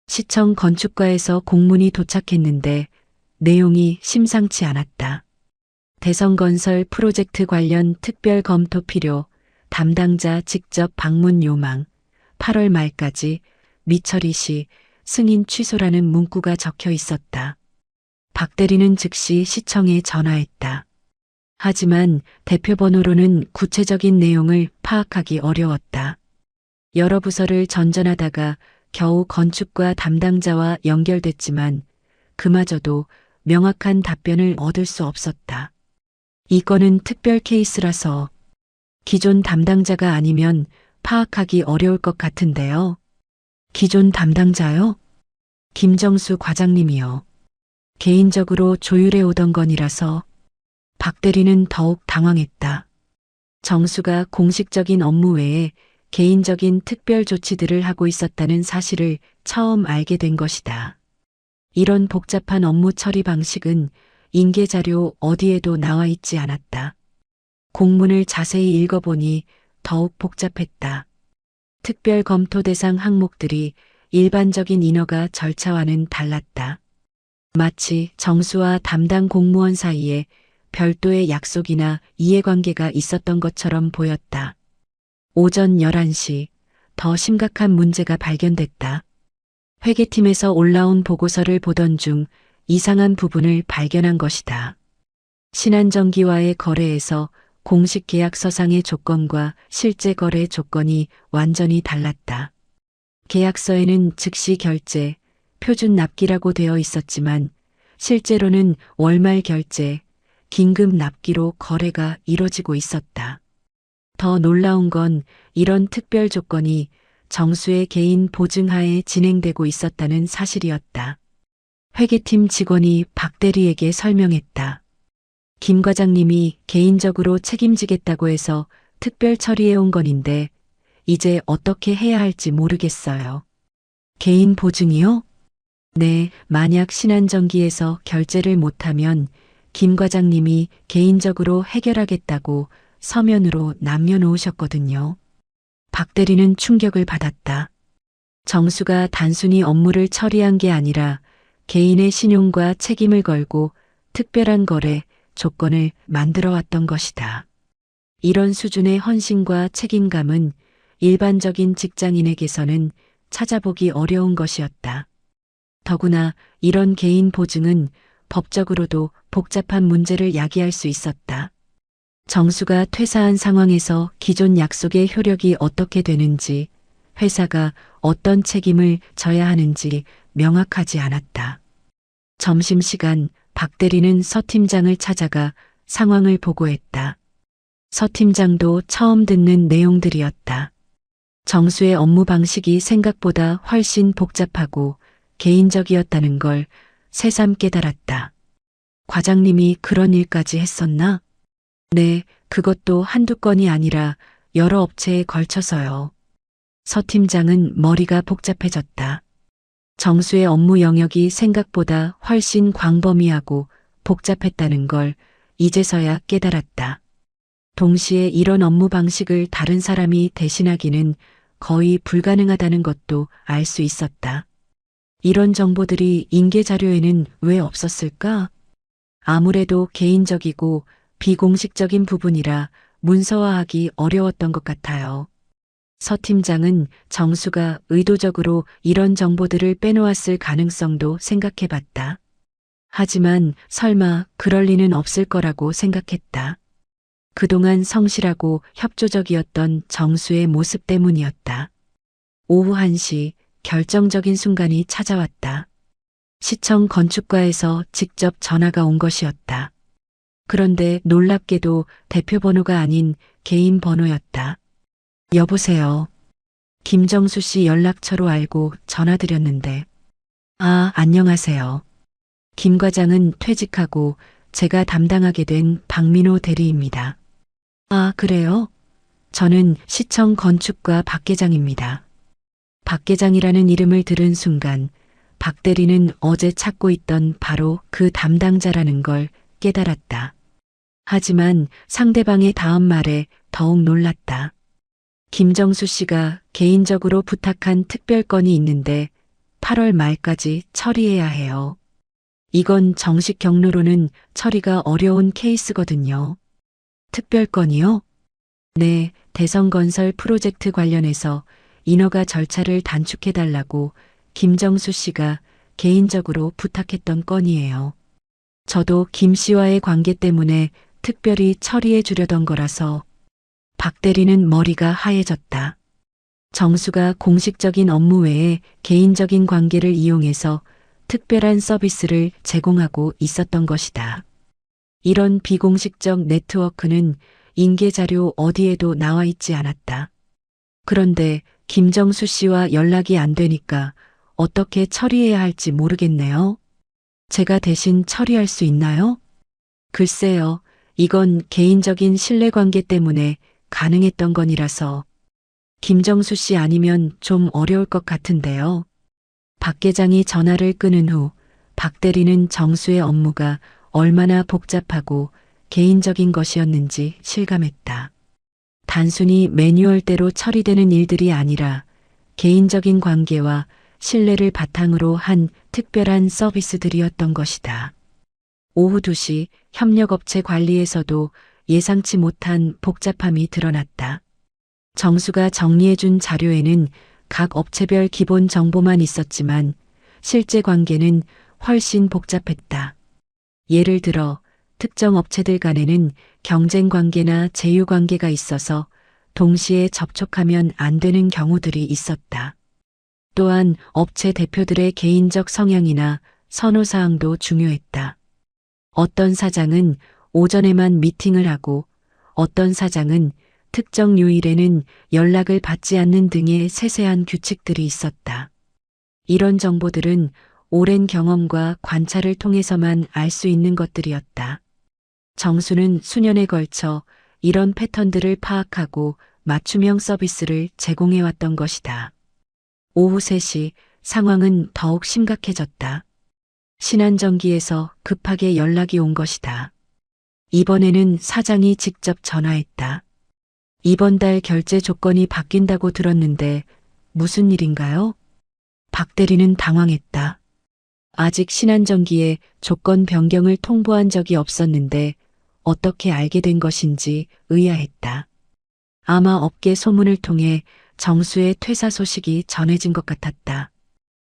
S1: 시청 건축과에서 공문이 도착했는데 내용이 심상치 않았다. 대성건설 프로젝트 관련 특별 검토 필요, 담당자 직접 방문 요망, 8월 말까지 미처리 시 승인 취소라는 문구가 적혀 있었다. 박 대리는 즉시 시청에 전화했다. 하지만 대표 번호로는 구체적인 내용을 파악하기 어려웠다. 여러 부서를 전전하다가 겨우 건축과 담당자와 연결됐지만 그마저도 명확한 답변을 얻을 수 없었다. 이 건은 특별 케이스라서 기존 담당자가 아니면 파악하기 어려울 것 같은데요. 기존 담당자요? 김정수 과장님이요. 개인적으로 조율해 오던 건이라서 박 대리는 더욱 당황했다. 정수가 공식적인 업무 외에 개인적인 특별 조치들을 하고 있었다는 사실을 처음 알게 된 것이다. 이런 복잡한 업무 처리 방식은 인계 자료 어디에도 나와 있지 않았다. 공문을 자세히 읽어보니 더욱 복잡했다. 특별 검토 대상 항목들이 일반적인 인허가 절차와는 달랐다. 마치 정수와 담당 공무원 사이에 별도의 약속이나 이해관계가 있었던 것처럼 보였다. 오전 11시 더 심각한 문제가 발견됐다. 회계팀에서 올라온 보고서를 보던 중 이상한 부분을 발견한 것이다. 신한전기와의 거래에서 공식 계약서상의 조건과 실제 거래 조건이 완전히 달랐다. 계약서에는 즉시 결제, 표준 납기라고 되어 있었지만 실제로는 월말 결제, 긴급 납기로 거래가 이뤄지고 있었다. 더 놀라운 건 이런 특별 조건이 정수의 개인 보증하에 진행되고 있었다는 사실이었다. 회계팀 직원이 박 대리에게 설명했다. 김 과장님이 개인적으로 책임지겠다고 해서 특별 처리해 온 건인데 이제 어떻게 해야 할지 모르겠어요. 개인 보증이요? 네, 만약 신한전기에서 결제를 못하면 김 과장님이 개인적으로 해결하겠다고 서면으로 남겨놓으셨거든요. 박 대리는 충격을 받았다. 정수가 단순히 업무를 처리한 게 아니라 개인의 신용과 책임을 걸고 특별한 거래 조건을 만들어 왔던 것이다. 이런 수준의 헌신과 책임감은 일반적인 직장인에게서는 찾아보기 어려운 것이었다. 더구나 이런 개인 보증은 법적으로도 복잡한 문제를 야기할 수 있었다. 정수가 퇴사한 상황에서 기존 약속의 효력이 어떻게 되는지, 회사가 어떤 책임을 져야 하는지 명확하지 않았다. 점심시간 박 대리는 서 팀장을 찾아가 상황을 보고했다. 서 팀장도 처음 듣는 내용들이었다. 정수의 업무 방식이 생각보다 훨씬 복잡하고 개인적이었다는 걸 새삼 깨달았다. 과장님이 그런 일까지 했었나? 네, 그것도 한두 건이 아니라 여러 업체에 걸쳐서요. 서 팀장은 머리가 복잡해졌다. 정수의 업무 영역이 생각보다 훨씬 광범위하고 복잡했다는 걸 이제서야 깨달았다. 동시에 이런 업무 방식을 다른 사람이 대신하기는 거의 불가능하다는 것도 알 수 있었다. 이런 정보들이 인계 자료에는 왜 없었을까? 아무래도 개인적이고 비공식적인 부분이라 문서화하기 어려웠던 것 같아요. 서 팀장은 정수가 의도적으로 이런 정보들을 빼놓았을 가능성도 생각해봤다. 하지만 설마 그럴 리는 없을 거라고 생각했다. 그동안 성실하고 협조적이었던 정수의 모습 때문이었다. 오후 1시 결정적인 순간이 찾아왔다. 시청 건축과에서 직접 전화가 온 것이었다. 그런데 놀랍게도 대표 번호가 아닌 개인 번호였다. 여보세요. 김정수 씨 연락처로 알고 전화드렸는데. 아, 안녕하세요. 김 과장은 퇴직하고 제가 담당하게 된 박민호 대리입니다. 아, 그래요? 저는 시청 건축과 박 계장입니다. 박 계장이라는 이름을 들은 순간 박 대리는 어제 찾고 있던 바로 그 담당자라는 걸 깨달았다. 하지만 상대방의 다음 말에 더욱 놀랐다. 김정수 씨가 개인적으로 부탁한 특별건이 있는데 8월 말까지 처리해야 해요. 이건 정식 경로로는 처리가 어려운 케이스거든요. 특별건이요? 네, 대성건설 프로젝트 관련해서 인허가 절차를 단축해달라고 김정수 씨가 개인적으로 부탁했던 건이에요. 저도 김 씨와의 관계 때문에 특별히 처리해 주려던 거라서. 박 대리는 머리가 하얘졌다. 정수가 공식적인 업무 외에 개인적인 관계를 이용해서 특별한 서비스를 제공하고 있었던 것이다. 이런 비공식적 네트워크는 인계 자료 어디에도 나와 있지 않았다. 그런데 김정수 씨와 연락이 안 되니까 어떻게 처리해야 할지 모르겠네요. 제가 대신 처리할 수 있나요? 글쎄요, 이건 개인적인 신뢰관계 때문에 가능했던 건이라서. 김정수 씨 아니면 좀 어려울 것 같은데요. 박 계장이 전화를 끊은 후 박 대리는 정수의 업무가 얼마나 복잡하고 개인적인 것이었는지 실감했다. 단순히 매뉴얼대로 처리되는 일들이 아니라 개인적인 관계와 신뢰를 바탕으로 한 특별한 서비스들이었던 것이다. 오후 2시 협력업체 관리에서도 예상치 못한 복잡함이 드러났다. 정수가 정리해준 자료에는 각 업체별 기본 정보만 있었지만 실제 관계는 훨씬 복잡했다. 예를 들어 특정 업체들 간에는 경쟁 관계나 제휴 관계가 있어서 동시에 접촉하면 안 되는 경우들이 있었다. 또한 업체 대표들의 개인적 성향이나 선호사항도 중요했다. 어떤 사장은 오전에만 미팅을 하고 어떤 사장은 특정 요일에는 연락을 받지 않는 등의 세세한 규칙들이 있었다. 이런 정보들은 오랜 경험과 관찰을 통해서만 알 수 있는 것들이었다. 정수는 수년에 걸쳐 이런 패턴들을 파악하고 맞춤형 서비스를 제공해왔던 것이다. 오후 3시 상황은 더욱 심각해졌다. 신한전기에서 급하게 연락이 온 것이다. 이번에는 사장이 직접 전화했다. 이번 달 결제 조건이 바뀐다고 들었는데 무슨 일인가요? 박 대리는 당황했다. 아직 신한전기에 조건 변경을 통보한 적이 없었는데 어떻게 알게 된 것인지 의아했다. 아마 업계 소문을 통해 정수의 퇴사 소식이 전해진 것 같았다.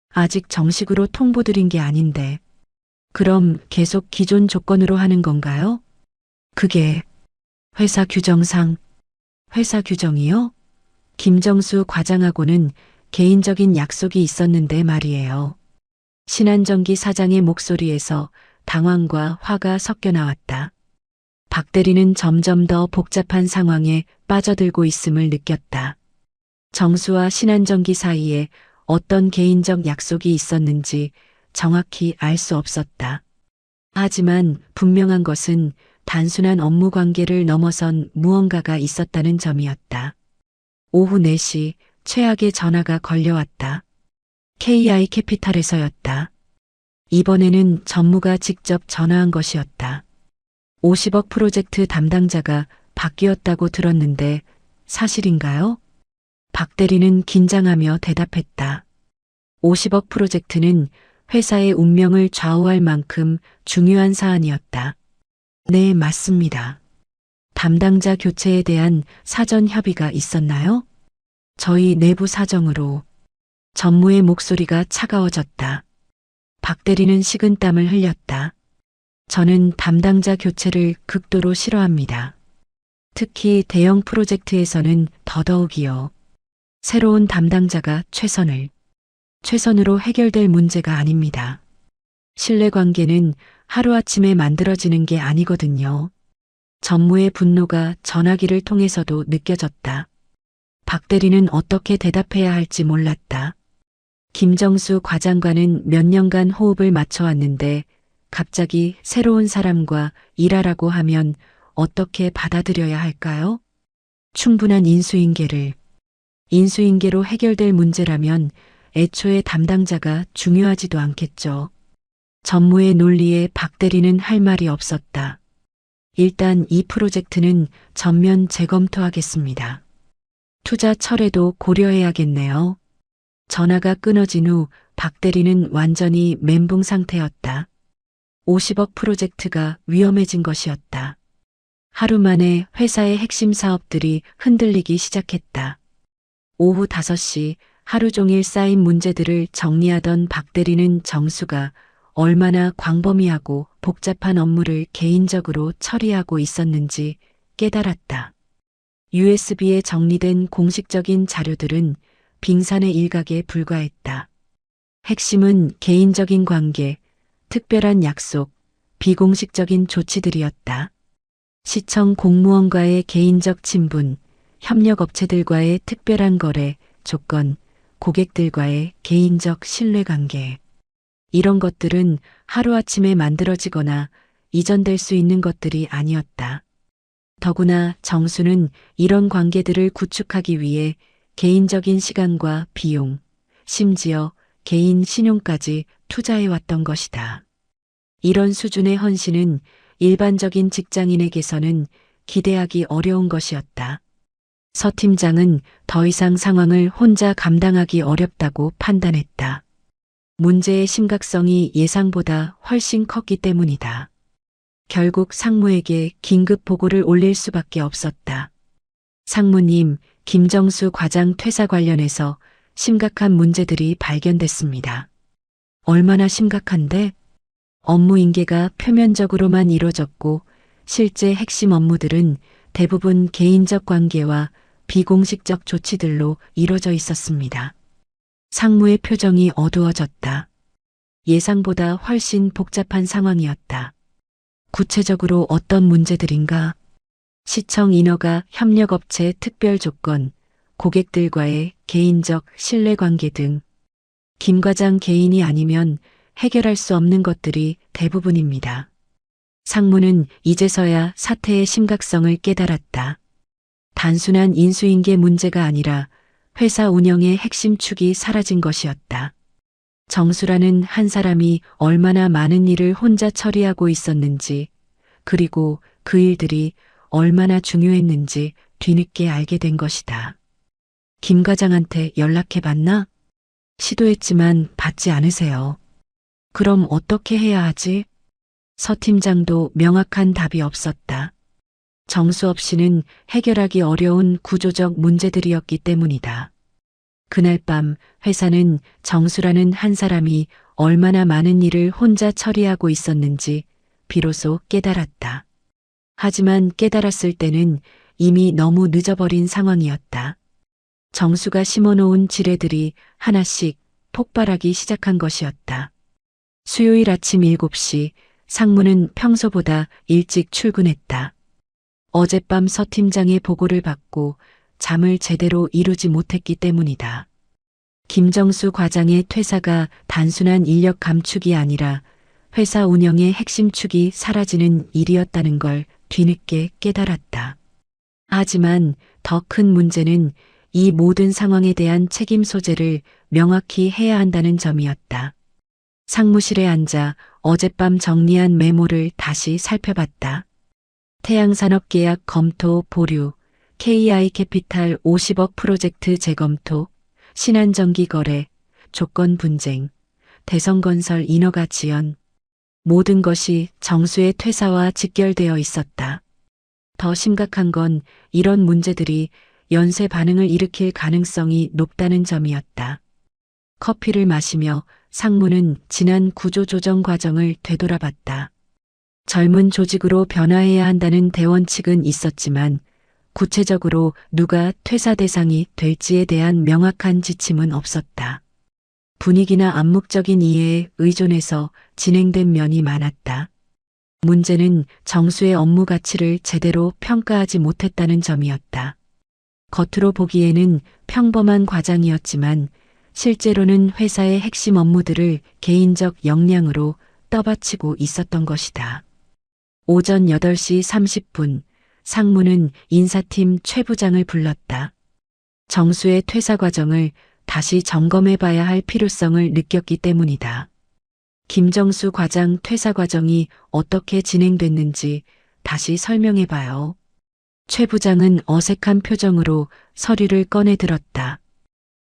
S1: 아직 정식으로 통보드린 게 아닌데. 그럼 계속 기존 조건으로 하는 건가요? 그게 회사 규정상. 회사 규정이요? 김정수 과장하고는 개인적인 약속이 있었는데 말이에요. 신한전기 사장의 목소리에서 당황과 화가 섞여 나왔다. 박 대리는 점점 더 복잡한 상황에 빠져들고 있음을 느꼈다. 정수와 신한전기 사이에 어떤 개인적 약속이 있었는지 정확히 알 수 없었다. 하지만 분명한 것은 단순한 업무 관계를 넘어선 무언가가 있었다는 점이었다. 오후 4시 최악의 전화가 걸려왔다. KI 캐피탈에서였다. 이번에는 전무가 직접 전화한 것이었다. 50억 프로젝트 담당자가 바뀌었다고 들었는데 사실인가요? 박 대리는 긴장하며 대답했다. 50억 프로젝트는 회사의 운명을 좌우할 만큼 중요한 사안이었다. 네, 맞습니다. 담당자 교체에 대한 사전 협의가 있었나요? 저희 내부 사정으로. 전무의 목소리가 차가워졌다. 박 대리는 식은땀을 흘렸다. 저는 담당자 교체를 극도로 싫어합니다. 특히 대형 프로젝트에서는 더더욱이요. 새로운 담당자가 최선으로 해결될 문제가 아닙니다. 신뢰관계는 하루아침에 만들어지는 게 아니거든요. 전무의 분노가 전화기를 통해서도 느껴졌다. 박 대리는 어떻게 대답해야 할지 몰랐다. 김정수 과장과는 몇 년간 호흡을 맞춰왔는데 갑자기 새로운 사람과 일하라고 하면 어떻게 받아들여야 할까요? 충분한 인수인계로 해결될 문제라면 애초에 담당자가 중요하지도 않겠죠. 전무의 논리에 박 대리는 할 말이 없었다. 일단 이 프로젝트는 전면 재검토하겠습니다. 투자 철회도 고려해야겠네요. 전화가 끊어진 후 박 대리는 완전히 멘붕 상태였다. 50억 프로젝트가 위험해진 것이었다. 하루 만에 회사의 핵심 사업들이 흔들리기 시작했다. 오후 5시 하루 종일 쌓인 문제들을 정리하던 박 대리는 정수가 얼마나 광범위하고 복잡한 업무를 개인적으로 처리하고 있었는지 깨달았다. USB에 정리된 공식적인 자료들은 빙산의 일각에 불과했다. 핵심은 개인적인 관계, 특별한 약속, 비공식적인 조치들이었다. 시청 공무원과의 개인적 친분, 협력업체들과의 특별한 거래, 조건, 고객들과의 개인적 신뢰관계. 이런 것들은 하루아침에 만들어지거나 이전될 수 있는 것들이 아니었다. 더구나 정수는 이런 관계들을 구축하기 위해 개인적인 시간과 비용, 심지어 개인 신용까지 투자해왔던 것이다. 이런 수준의 헌신은 일반적인 직장인에게서는 기대하기 어려운 것이었다. 서 팀장은 더 이상 상황을 혼자 감당하기 어렵다고 판단했다. 문제의 심각성이 예상보다 훨씬 컸기 때문이다. 결국 상무에게 긴급 보고를 올릴 수밖에 없었다. 상무님, 김정수 과장 퇴사 관련해서 심각한 문제들이 발견됐습니다. 얼마나 심각한데? 업무 인계가 표면적으로만 이루어졌고 실제 핵심 업무들은 대부분 개인적 관계와 비공식적 조치들로 이루어져 있었습니다. 상무의 표정이 어두워졌다. 예상보다 훨씬 복잡한 상황이었다. 구체적으로 어떤 문제들인가? 시청 인허가 협력업체 특별 조건, 고객들과의 개인적 신뢰관계 등 김 과장 개인이 아니면 해결할 수 없는 것들이 대부분입니다. 상무는 이제서야 사태의 심각성을 깨달았다. 단순한 인수인계 문제가 아니라 회사 운영의 핵심 축이 사라진 것이었다. 정수라는 한 사람이 얼마나 많은 일을 혼자 처리하고 있었는지, 그리고 그 일들이 얼마나 중요했는지 뒤늦게 알게 된 것이다. 김 과장한테 연락해봤나? 시도했지만 받지 않으세요. 그럼 어떻게 해야 하지? 서 팀장도 명확한 답이 없었다. 정수 없이는 해결하기 어려운 구조적 문제들이었기 때문이다. 그날 밤 회사는 정수라는 한 사람이 얼마나 많은 일을 혼자 처리하고 있었는지 비로소 깨달았다. 하지만 깨달았을 때는 이미 너무 늦어버린 상황이었다. 정수가 심어놓은 지뢰들이 하나씩 폭발하기 시작한 것이었다. 수요일 아침 7시 상무는 평소보다 일찍 출근했다. 어젯밤 서 팀장의 보고를 받고 잠을 제대로 이루지 못했기 때문이다. 김정수 과장의 퇴사가 단순한 인력 감축이 아니라 회사 운영의 핵심 축이 사라지는 일이었다는 걸 뒤늦게 깨달았다. 하지만 더 큰 문제는 이 모든 상황에 대한 책임 소재를 명확히 해야 한다는 점이었다. 상무실에 앉아 어젯밤 정리한 메모를 다시 살펴봤다. 태양산업계약 검토 보류, KI캐피탈 50억 프로젝트 재검토, 신한전기 거래, 조건 분쟁, 대성건설 인허가 지연. 모든 것이 정수의 퇴사와 직결되어 있었다. 더 심각한 건 이런 문제들이 연쇄 반응을 일으킬 가능성이 높다는 점이었다. 커피를 마시며 상무는 지난 구조조정 과정을 되돌아봤다. 젊은 조직으로 변화해야 한다는 대원칙은 있었지만 구체적으로 누가 퇴사 대상이 될지에 대한 명확한 지침은 없었다. 분위기나 암묵적인 이해에 의존해서 진행된 면이 많았다. 문제는 정수의 업무 가치를 제대로 평가하지 못했다는 점이었다. 겉으로 보기에는 평범한 과장이었지만 실제로는 회사의 핵심 업무들을 개인적 역량으로 떠받치고 있었던 것이다. 오전 8시 30분 상무는 인사팀 최 부장을 불렀다. 정수의 퇴사 과정을 다시 점검해 봐야 할 필요성을 느꼈기 때문이다. 김정수 과장 퇴사 과정이 어떻게 진행됐는지 다시 설명해 봐요. 최 부장은 어색한 표정으로 서류를 꺼내 들었다.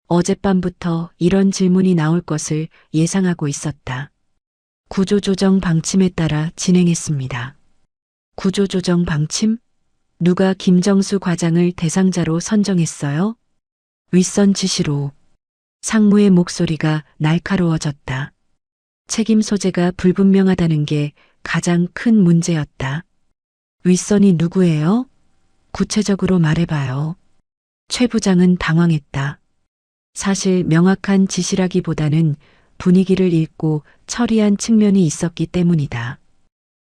S1: 어젯밤부터 이런 질문이 나올 것을 예상하고 있었다. 구조조정 방침에 따라 진행했습니다. 구조조정 방침? 누가 김정수 과장을 대상자로 선정했어요? 윗선 지시로. 상무의 목소리가 날카로워졌다. 책임 소재가 불분명하다는 게 가장 큰 문제였다. 윗선이 누구예요? 구체적으로 말해봐요. 최 부장은 당황했다. 사실 명확한 지시라기보다는 분위기를 읽고 처리한 측면이 있었기 때문이다.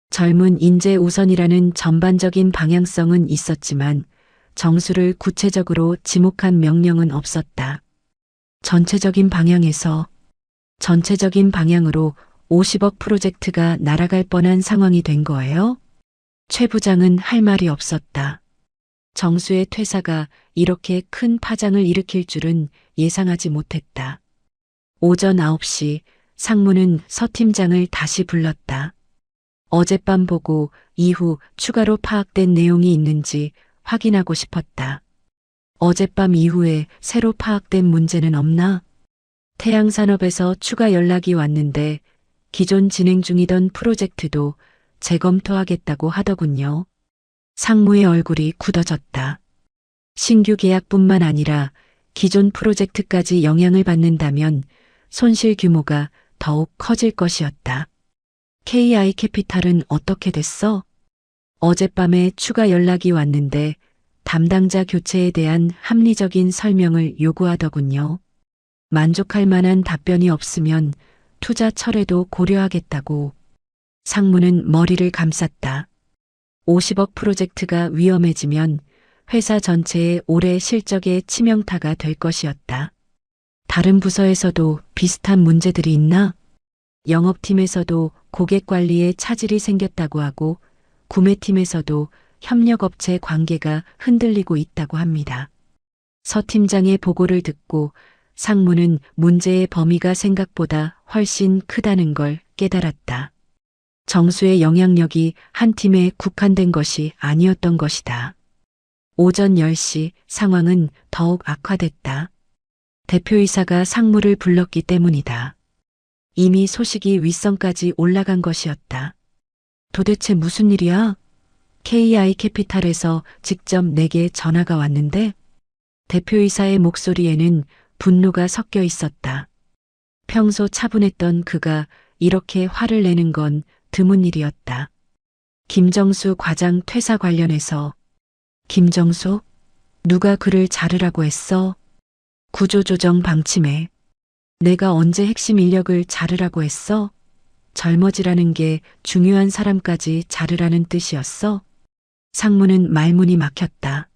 S1: 젊은 인재 우선이라는 전반적인 방향성은 있었지만 정수를 구체적으로 지목한 명령은 없었다. 전체적인 방향으로 50억 프로젝트가 날아갈 뻔한 상황이 된 거예요? 최 부장은 할 말이 없었다. 정수의 퇴사가 이렇게 큰 파장을 일으킬 줄은 예상하지 못했다. 오전 9시 상무는 서 팀장을 다시 불렀다. 어젯밤 보고 이후 추가로 파악된 내용이 있는지 확인하고 싶었다. 어젯밤 이후에 새로 파악된 문제는 없나? 태양산업에서 추가 연락이 왔는데 기존 진행 중이던 프로젝트도 재검토하겠다고 하더군요. 상무의 얼굴이 굳어졌다. 신규 계약뿐만 아니라 기존 프로젝트까지 영향을 받는다면 손실 규모가 더욱 커질 것이었다. KI캐피탈은 어떻게 됐어? 어젯밤에 추가 연락이 왔는데 담당자 교체에 대한 합리적인 설명을 요구하더군요. 만족할 만한 답변이 없으면 투자 철회도 고려하겠다고. 상무는 머리를 감쌌다. 50억 프로젝트가 위험해지면 회사 전체의 올해 실적에 치명타가 될 것이었다. 다른 부서에서도 비슷한 문제들이 있나? 영업팀에서도 고객 관리에 차질이 생겼다고 하고 구매팀에서도 협력업체 관계가 흔들리고 있다고 합니다. 서 팀장의 보고를 듣고 상무는 문제의 범위가 생각보다 훨씬 크다는 걸 깨달았다. 정수의 영향력이 한 팀에 국한된 것이 아니었던 것이다. 오전 10시 상황은 더욱 악화됐다. 대표이사가 상무를 불렀기 때문이다. 이미 소식이 윗선까지 올라간 것이었다. 도대체 무슨 일이야? KI캐피탈에서 직접 내게 전화가 왔는데 대표이사의 목소리에는 분노가 섞여 있었다. 평소 차분했던 그가 이렇게 화를 내는 건 드문 일이었다. 김정수 과장 퇴사 관련해서. 김정수? 누가 그를 자르라고 했어? 구조조정 방침에. 내가 언제 핵심 인력을 자르라고 했어? 젊어지라는 게 중요한 사람까지 자르라는 뜻이었어? 상무는 말문이 막혔다.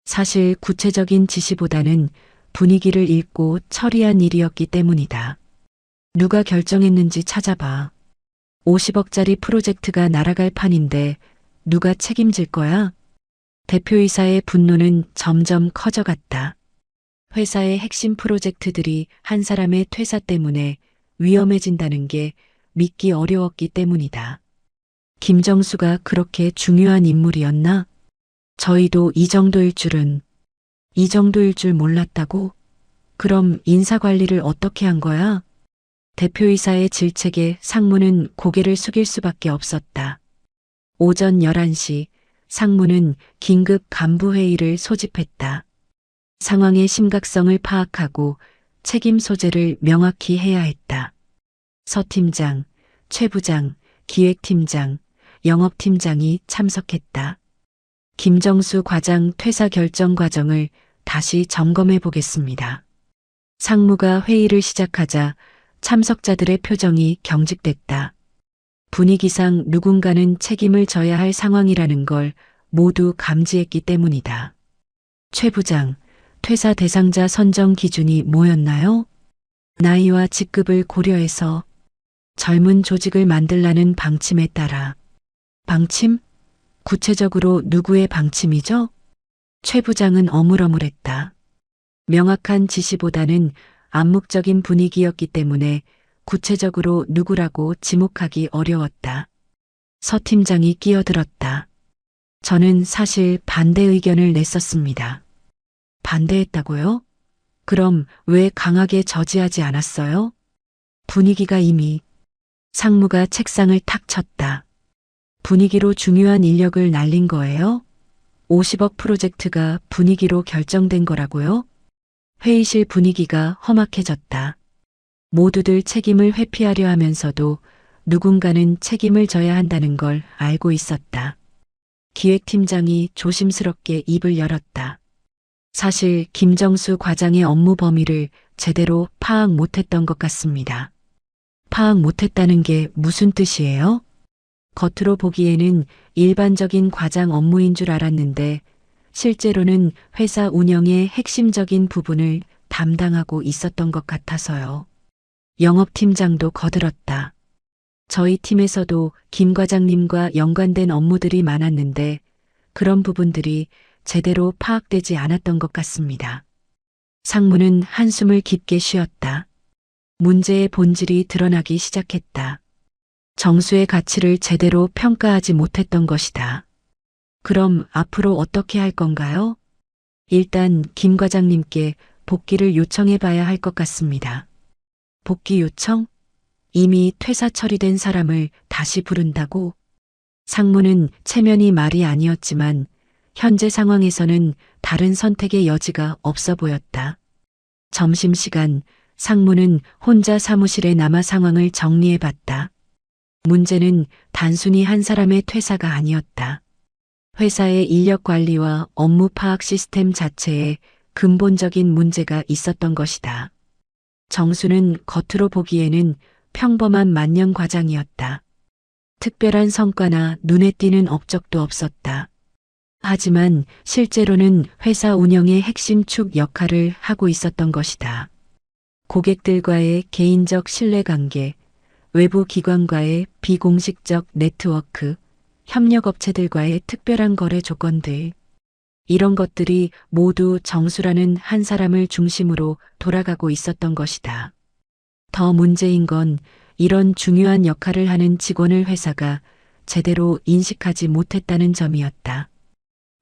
S1: 사실 구체적인 지시보다는 분위기를 읽고 처리한 일이었기 때문이다. 누가 결정했는지 찾아봐. 50억짜리 프로젝트가 날아갈 판인데 누가 책임질 거야? 대표이사의 분노는 점점 커져갔다. 회사의 핵심 프로젝트들이 한 사람의 퇴사 때문에 위험해진다는 게 믿기 어려웠기 때문이다. 김정수가 그렇게 중요한 인물이었나? 저희도 이 정도일 줄 몰랐다고? 그럼 인사관리를 어떻게 한 거야? 대표이사의 질책에 상무는 고개를 숙일 수밖에 없었다. 오전 11시 상무는 긴급 간부회의를 소집했다. 상황의 심각성을 파악하고 책임 소재를 명확히 해야 했다. 서 팀장, 최 부장, 기획팀장, 영업팀장이 참석했다. 김정수 과장 퇴사 결정 과정을 다시 점검해 보겠습니다. 상무가 회의를 시작하자 참석자들의 표정이 경직됐다. 분위기상 누군가는 책임을 져야 할 상황이라는 걸 모두 감지했기 때문이다. 최 부장, 퇴사 대상자 선정 기준이 뭐였나요? 나이와 직급을 고려해서 젊은 조직을 만들라는 방침에 따라. 방침? 구체적으로 누구의 방침이죠? 최 부장은 어물어물했다. 명확한 지시보다는 암묵적인 분위기였기 때문에 구체적으로 누구라고 지목하기 어려웠다. 서 팀장이 끼어들었다. 저는 사실 반대 의견을 냈었습니다. 반대했다고요? 그럼 왜 강하게 저지하지 않았어요? 분위기가 이미. 상무가 책상을 탁 쳤다. 분위기로 중요한 인력을 날린 거예요? 50억 프로젝트가 분위기로 결정된 거라고요? 회의실 분위기가 험악해졌다. 모두들 책임을 회피하려 하면서도 누군가는 책임을 져야 한다는 걸 알고 있었다. 기획팀장이 조심스럽게 입을 열었다. 사실 김정수 과장의 업무 범위를 제대로 파악 못했던 것 같습니다. 파악 못했다는 게 무슨 뜻이에요? 겉으로 보기에는 일반적인 과장 업무인 줄 알았는데 실제로는 회사 운영의 핵심적인 부분을 담당하고 있었던 것 같아서요. 영업팀장도 거들었다. 저희 팀에서도 김 과장님과 연관된 업무들이 많았는데 그런 부분들이 제대로 파악되지 않았던 것 같습니다. 상무는 한숨을 깊게 쉬었다. 문제의 본질이 드러나기 시작했다. 정수의 가치를 제대로 평가하지 못했던 것이다. 그럼 앞으로 어떻게 할 건가요? 일단 김 과장님께 복귀를 요청해 봐야 할 것 같습니다. 복귀 요청? 이미 퇴사 처리된 사람을 다시 부른다고? 상무는 체면이 말이 아니었지만 현재 상황에서는 다른 선택의 여지가 없어 보였다. 점심시간 상무는 혼자 사무실에 남아 상황을 정리해 봤다. 문제는 단순히 한 사람의 퇴사가 아니었다. 회사의 인력 관리와 업무 파악 시스템 자체에 근본적인 문제가 있었던 것이다. 정수는 겉으로 보기에는 평범한 만년 과장이었다. 특별한 성과나 눈에 띄는 업적도 없었다. 하지만 실제로는 회사 운영의 핵심 축 역할을 하고 있었던 것이다. 고객들과의 개인적 신뢰관계, 외부 기관과의 비공식적 네트워크, 협력업체들과의 특별한 거래 조건들, 이런 것들이 모두 정수라는 한 사람을 중심으로 돌아가고 있었던 것이다. 더 문제인 건 이런 중요한 역할을 하는 직원을 회사가 제대로 인식하지 못했다는 점이었다.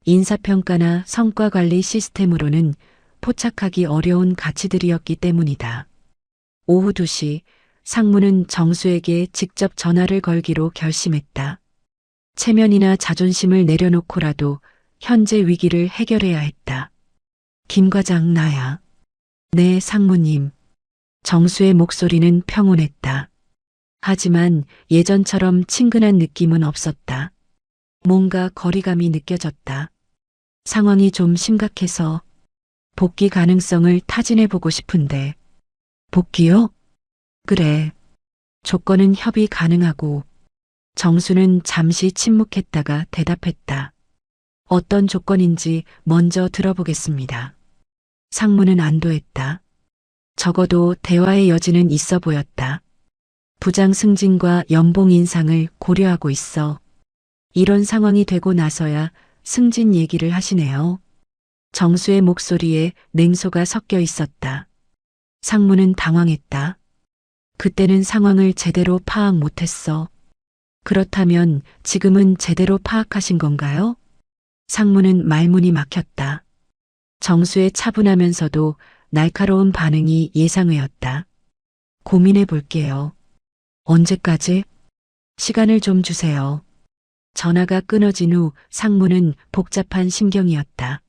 S1: 인사평가나 성과관리 시스템으로는 포착하기 어려운 가치들이었기 때문이다. 오후 2시 상무는 정수에게 직접 전화를 걸기로 결심했다. 체면이나 자존심을 내려놓고라도 현재 위기를 해결해야 했다. 김 과장 나야. 네, 상무님. 정수의 목소리는 평온했다. 하지만 예전처럼 친근한 느낌은 없었다. 뭔가 거리감이 느껴졌다. 상황이 좀 심각해서 복귀 가능성을 타진해보고 싶은데. 복귀요? 그래. 조건은 협의 가능하고. 정수는 잠시 침묵했다가 대답했다. 어떤 조건인지 먼저 들어보겠습니다. 상무는 안도했다. 적어도 대화의 여지는 있어 보였다. 부장 승진과 연봉 인상을 고려하고 있어. 이런 상황이 되고 나서야 승진 얘기를 하시네요. 정수의 목소리에 냉소가 섞여 있었다. 상무는 당황했다. 그때는 상황을 제대로 파악 못했어. 그렇다면 지금은 제대로 파악하신 건가요? 상무는 말문이 막혔다. 정수의 차분하면서도 날카로운 반응이 예상외였다. 고민해 볼게요. 언제까지? 시간을 좀 주세요. 전화가 끊어진 후 상무는 복잡한 심경이었다.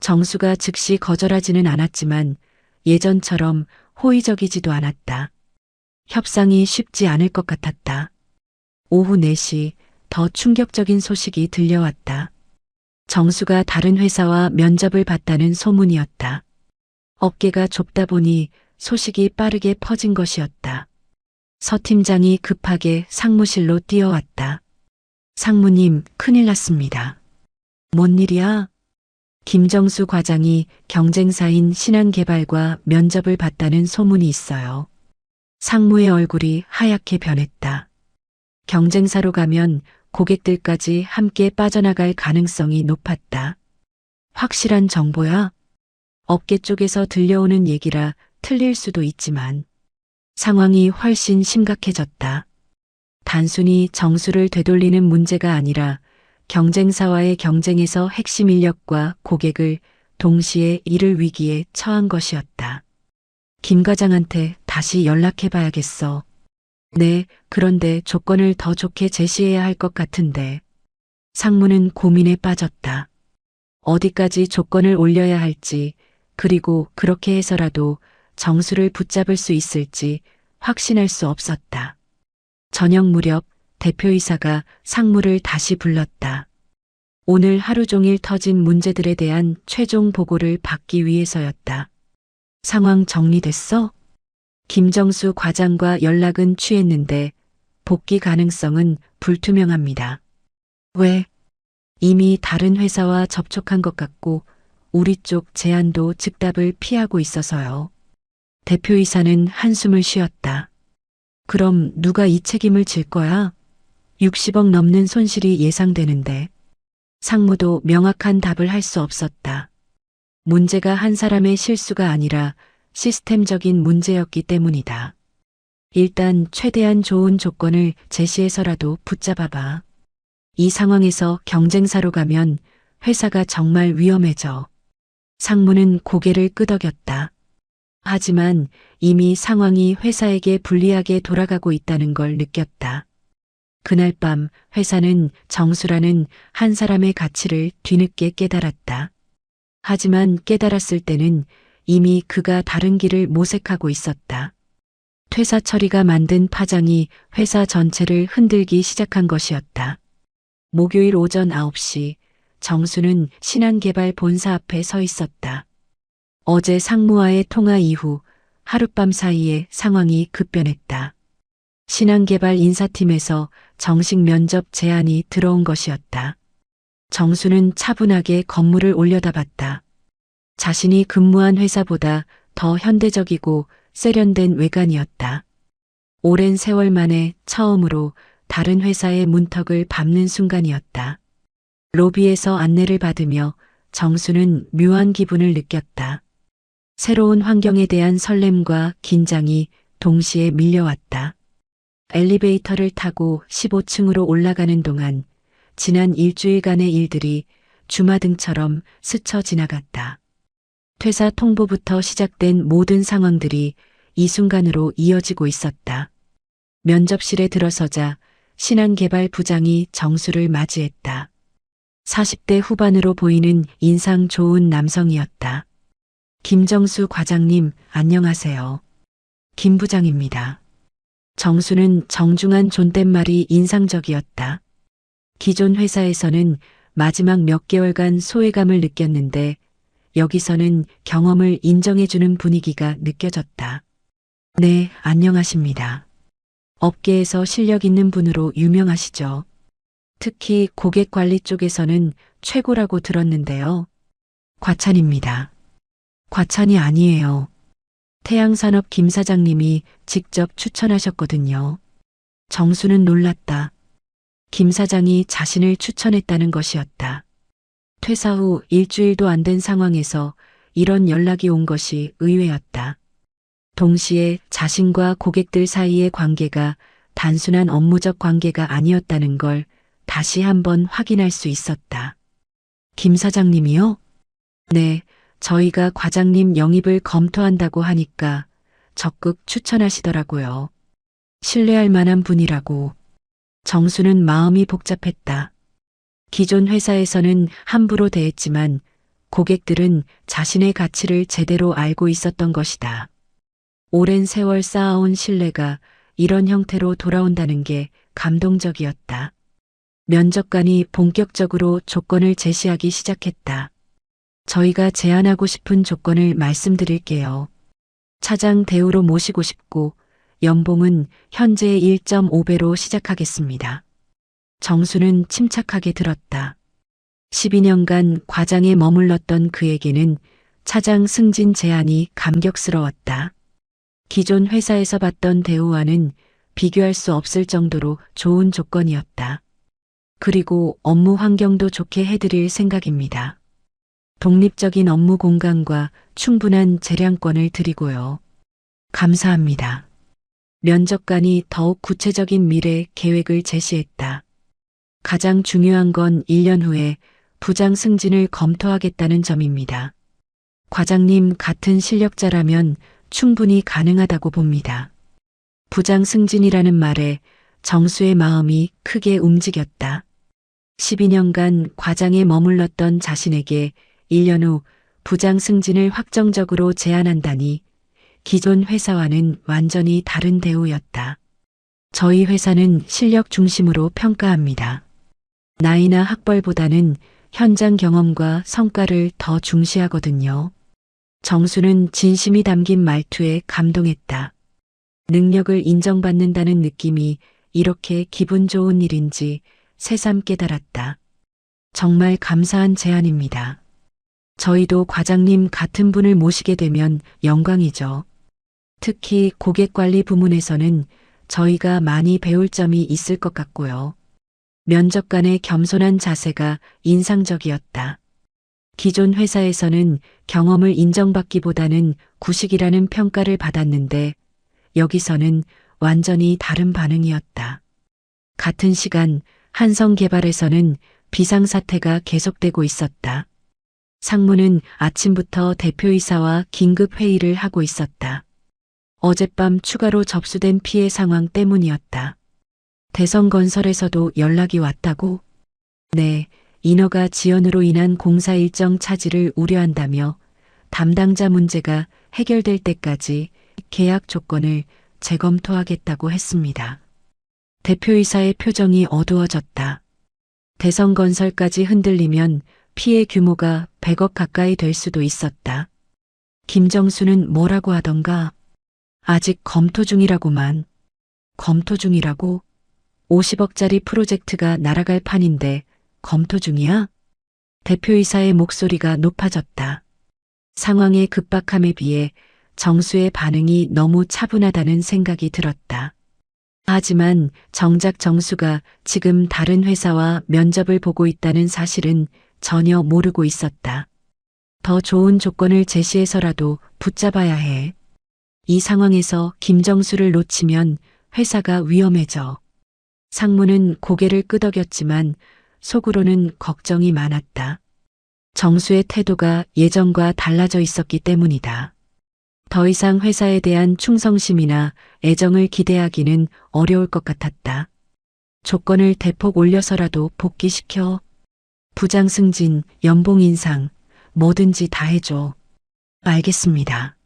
S1: 정수가 즉시 거절하지는 않았지만 예전처럼 호의적이지도 않았다. 협상이 쉽지 않을 것 같았다. 오후 4시 더 충격적인 소식이 들려왔다. 정수가 다른 회사와 면접을 봤다는 소문이었다. 어깨가 좁다 보니 소식이 빠르게 퍼진 것이었다. 서 팀장이 급하게 상무실로 뛰어왔다. 상무님, 큰일 났습니다. 뭔 일이야? 김정수 과장이 경쟁사인 신한개발과 면접을 봤다는 소문이 있어요. 상무의 얼굴이 하얗게 변했다. 경쟁사로 가면 고객들까지 함께 빠져나갈 가능성이 높았다. 확실한 정보야? 업계 쪽에서 들려오는 얘기라 틀릴 수도 있지만 상황이 훨씬 심각해졌다. 단순히 정수를 되돌리는 문제가 아니라 경쟁사와의 경쟁에서 핵심 인력과 고객을 동시에 잃을 위기에 처한 것이었다. 김 과장한테 다시 연락해 봐야겠어. 네, 그런데 조건을 더 좋게 제시해야 할 것 같은데. 상무는 고민에 빠졌다. 어디까지 조건을 올려야 할지, 그리고 그렇게 해서라도 정수를 붙잡을 수 있을지 확신할 수 없었다. 저녁 무렵 대표이사가 상무를 다시 불렀다. 오늘 하루 종일 터진 문제들에 대한 최종 보고를 받기 위해서였다. 상황 정리됐어? 김정수 과장과 연락은 취했는데 복귀 가능성은 불투명합니다. 왜? 이미 다른 회사와 접촉한 것 같고 우리 쪽 제안도 즉답을 피하고 있어서요. 대표이사는 한숨을 쉬었다. 그럼 누가 이 책임을 질 거야? 60억 넘는 손실이 예상되는데. 상무도 명확한 답을 할 수 없었다. 문제가 한 사람의 실수가 아니라 시스템적인 문제였기 때문이다. 일단 최대한 좋은 조건을 제시해서라도 붙잡아봐. 이 상황에서 경쟁사로 가면 회사가 정말 위험해져. 상무는 고개를 끄덕였다. 하지만 이미 상황이 회사에게 불리하게 돌아가고 있다는 걸 느꼈다. 그날 밤 회사는 정수라는 한 사람의 가치를 뒤늦게 깨달았다. 하지만 깨달았을 때는 이미 그가 다른 길을 모색하고 있었다. 퇴사 처리가 만든 파장이 회사 전체를 흔들기 시작한 것이었다. 목요일 오전 9시 정수는 신한개발 본사 앞에 서 있었다. 어제 상무와의 통화 이후 하룻밤 사이에 상황이 급변했다. 신한개발 인사팀에서 정식 면접 제안이 들어온 것이었다. 정수는 차분하게 건물을 올려다봤다. 자신이 근무한 회사보다 더 현대적이고 세련된 외관이었다. 오랜 세월 만에 처음으로 다른 회사의 문턱을 밟는 순간이었다. 로비에서 안내를 받으며 정수는 묘한 기분을 느꼈다. 새로운 환경에 대한 설렘과 긴장이 동시에 밀려왔다. 엘리베이터를 타고 15층으로 올라가는 동안 지난 일주일간의 일들이 주마등처럼 스쳐 지나갔다. 퇴사 통보부터 시작된 모든 상황들이 이 순간으로 이어지고 있었다. 면접실에 들어서자 신한개발 부장이 정수를 맞이했다. 40대 후반으로 보이는 인상 좋은 남성이었다. 김정수 과장님, 안녕하세요. 김 부장입니다. 정수는 정중한 존댓말이 인상적이었다. 기존 회사에서는 마지막 몇 개월간 소외감을 느꼈는데 여기서는 경험을 인정해주는 분위기가 느껴졌다. 네, 안녕하십니다. 업계에서 실력 있는 분으로 유명하시죠. 특히 고객 관리 쪽에서는 최고라고 들었는데요. 과찬입니다. 과찬이 아니에요. 태양산업 김 사장님이 직접 추천하셨거든요. 정수는 놀랐다. 김 사장이 자신을 추천했다는 것이었다. 퇴사 후 일주일도 안 된 상황에서 이런 연락이 온 것이 의외였다. 동시에 자신과 고객들 사이의 관계가 단순한 업무적 관계가 아니었다는 걸 다시 한번 확인할 수 있었다. 김 사장님이요? 네. 저희가 과장님 영입을 검토한다고 하니까 적극 추천하시더라고요. 신뢰할 만한 분이라고. 정수는 마음이 복잡했다. 기존 회사에서는 함부로 대했지만 고객들은 자신의 가치를 제대로 알고 있었던 것이다. 오랜 세월 쌓아온 신뢰가 이런 형태로 돌아온다는 게 감동적이었다. 면접관이 본격적으로 조건을 제시하기 시작했다. 저희가 제안하고 싶은 조건을 말씀드릴게요. 차장 대우로 모시고 싶고 연봉은 현재의 1.5배로 시작하겠습니다. 정수는 침착하게 들었다. 12년간 과장에 머물렀던 그에게는 차장 승진 제안이 감격스러웠다. 기존 회사에서 받던 대우와는 비교할 수 없을 정도로 좋은 조건이었다. 그리고 업무 환경도 좋게 해드릴 생각입니다. 독립적인 업무 공간과 충분한 재량권을 드리고요. 감사합니다. 면접관이 더욱 구체적인 미래 계획을 제시했다. 가장 중요한 건 1년 후에 부장 승진을 검토하겠다는 점입니다. 과장님 같은 실력자라면 충분히 가능하다고 봅니다. 부장 승진이라는 말에 정수의 마음이 크게 움직였다. 12년간 과장에 머물렀던 자신에게 1년 후 부장 승진을 확정적으로 제안한다니 기존 회사와는 완전히 다른 대우였다. 저희 회사는 실력 중심으로 평가합니다. 나이나 학벌보다는 현장 경험과 성과를 더 중시하거든요. 정수는 진심이 담긴 말투에 감동했다. 능력을 인정받는다는 느낌이 이렇게 기분 좋은 일인지 새삼 깨달았다. 정말 감사한 제안입니다. 저희도 과장님 같은 분을 모시게 되면 영광이죠. 특히 고객관리 부문에서는 저희가 많이 배울 점이 있을 것 같고요. 면접관의 겸손한 자세가 인상적이었다. 기존 회사에서는 경험을 인정받기보다는 구식이라는 평가를 받았는데 여기서는 완전히 다른 반응이었다. 같은 시간 한성개발에서는 비상사태가 계속되고 있었다. 상무는 아침부터 대표이사와 긴급 회의를 하고 있었다. 어젯밤 추가로 접수된 피해 상황 때문이었다. 대성건설에서도 연락이 왔다고? 네, 인허가 지연으로 인한 공사 일정 차질을 우려한다며 담당자 문제가 해결될 때까지 계약 조건을 재검토하겠다고 했습니다. 대표이사의 표정이 어두워졌다. 대성건설까지 흔들리면 피해 규모가 100억 가까이 될 수도 있었다. 김정수는 뭐라고 하던가? 아직 검토 중이라고만. 검토 중이라고? 50억짜리 프로젝트가 날아갈 판인데 검토 중이야? 대표이사의 목소리가 높아졌다. 상황의 급박함에 비해 정수의 반응이 너무 차분하다는 생각이 들었다. 하지만 정작 정수가 지금 다른 회사와 면접을 보고 있다는 사실은 전혀 모르고 있었다. 더 좋은 조건을 제시해서라도 붙잡아야 해. 이 상황에서 김정수를 놓치면 회사가 위험해져. 상무는 고개를 끄덕였지만 속으로는 걱정이 많았다. 정수의 태도가 예전과 달라져 있었기 때문이다. 더 이상 회사에 대한 충성심이나 애정을 기대하기는 어려울 것 같았다. 조건을 대폭 올려서라도 복귀시켜. 부장 승진, 연봉 인상, 뭐든지 다 해줘. 알겠습니다.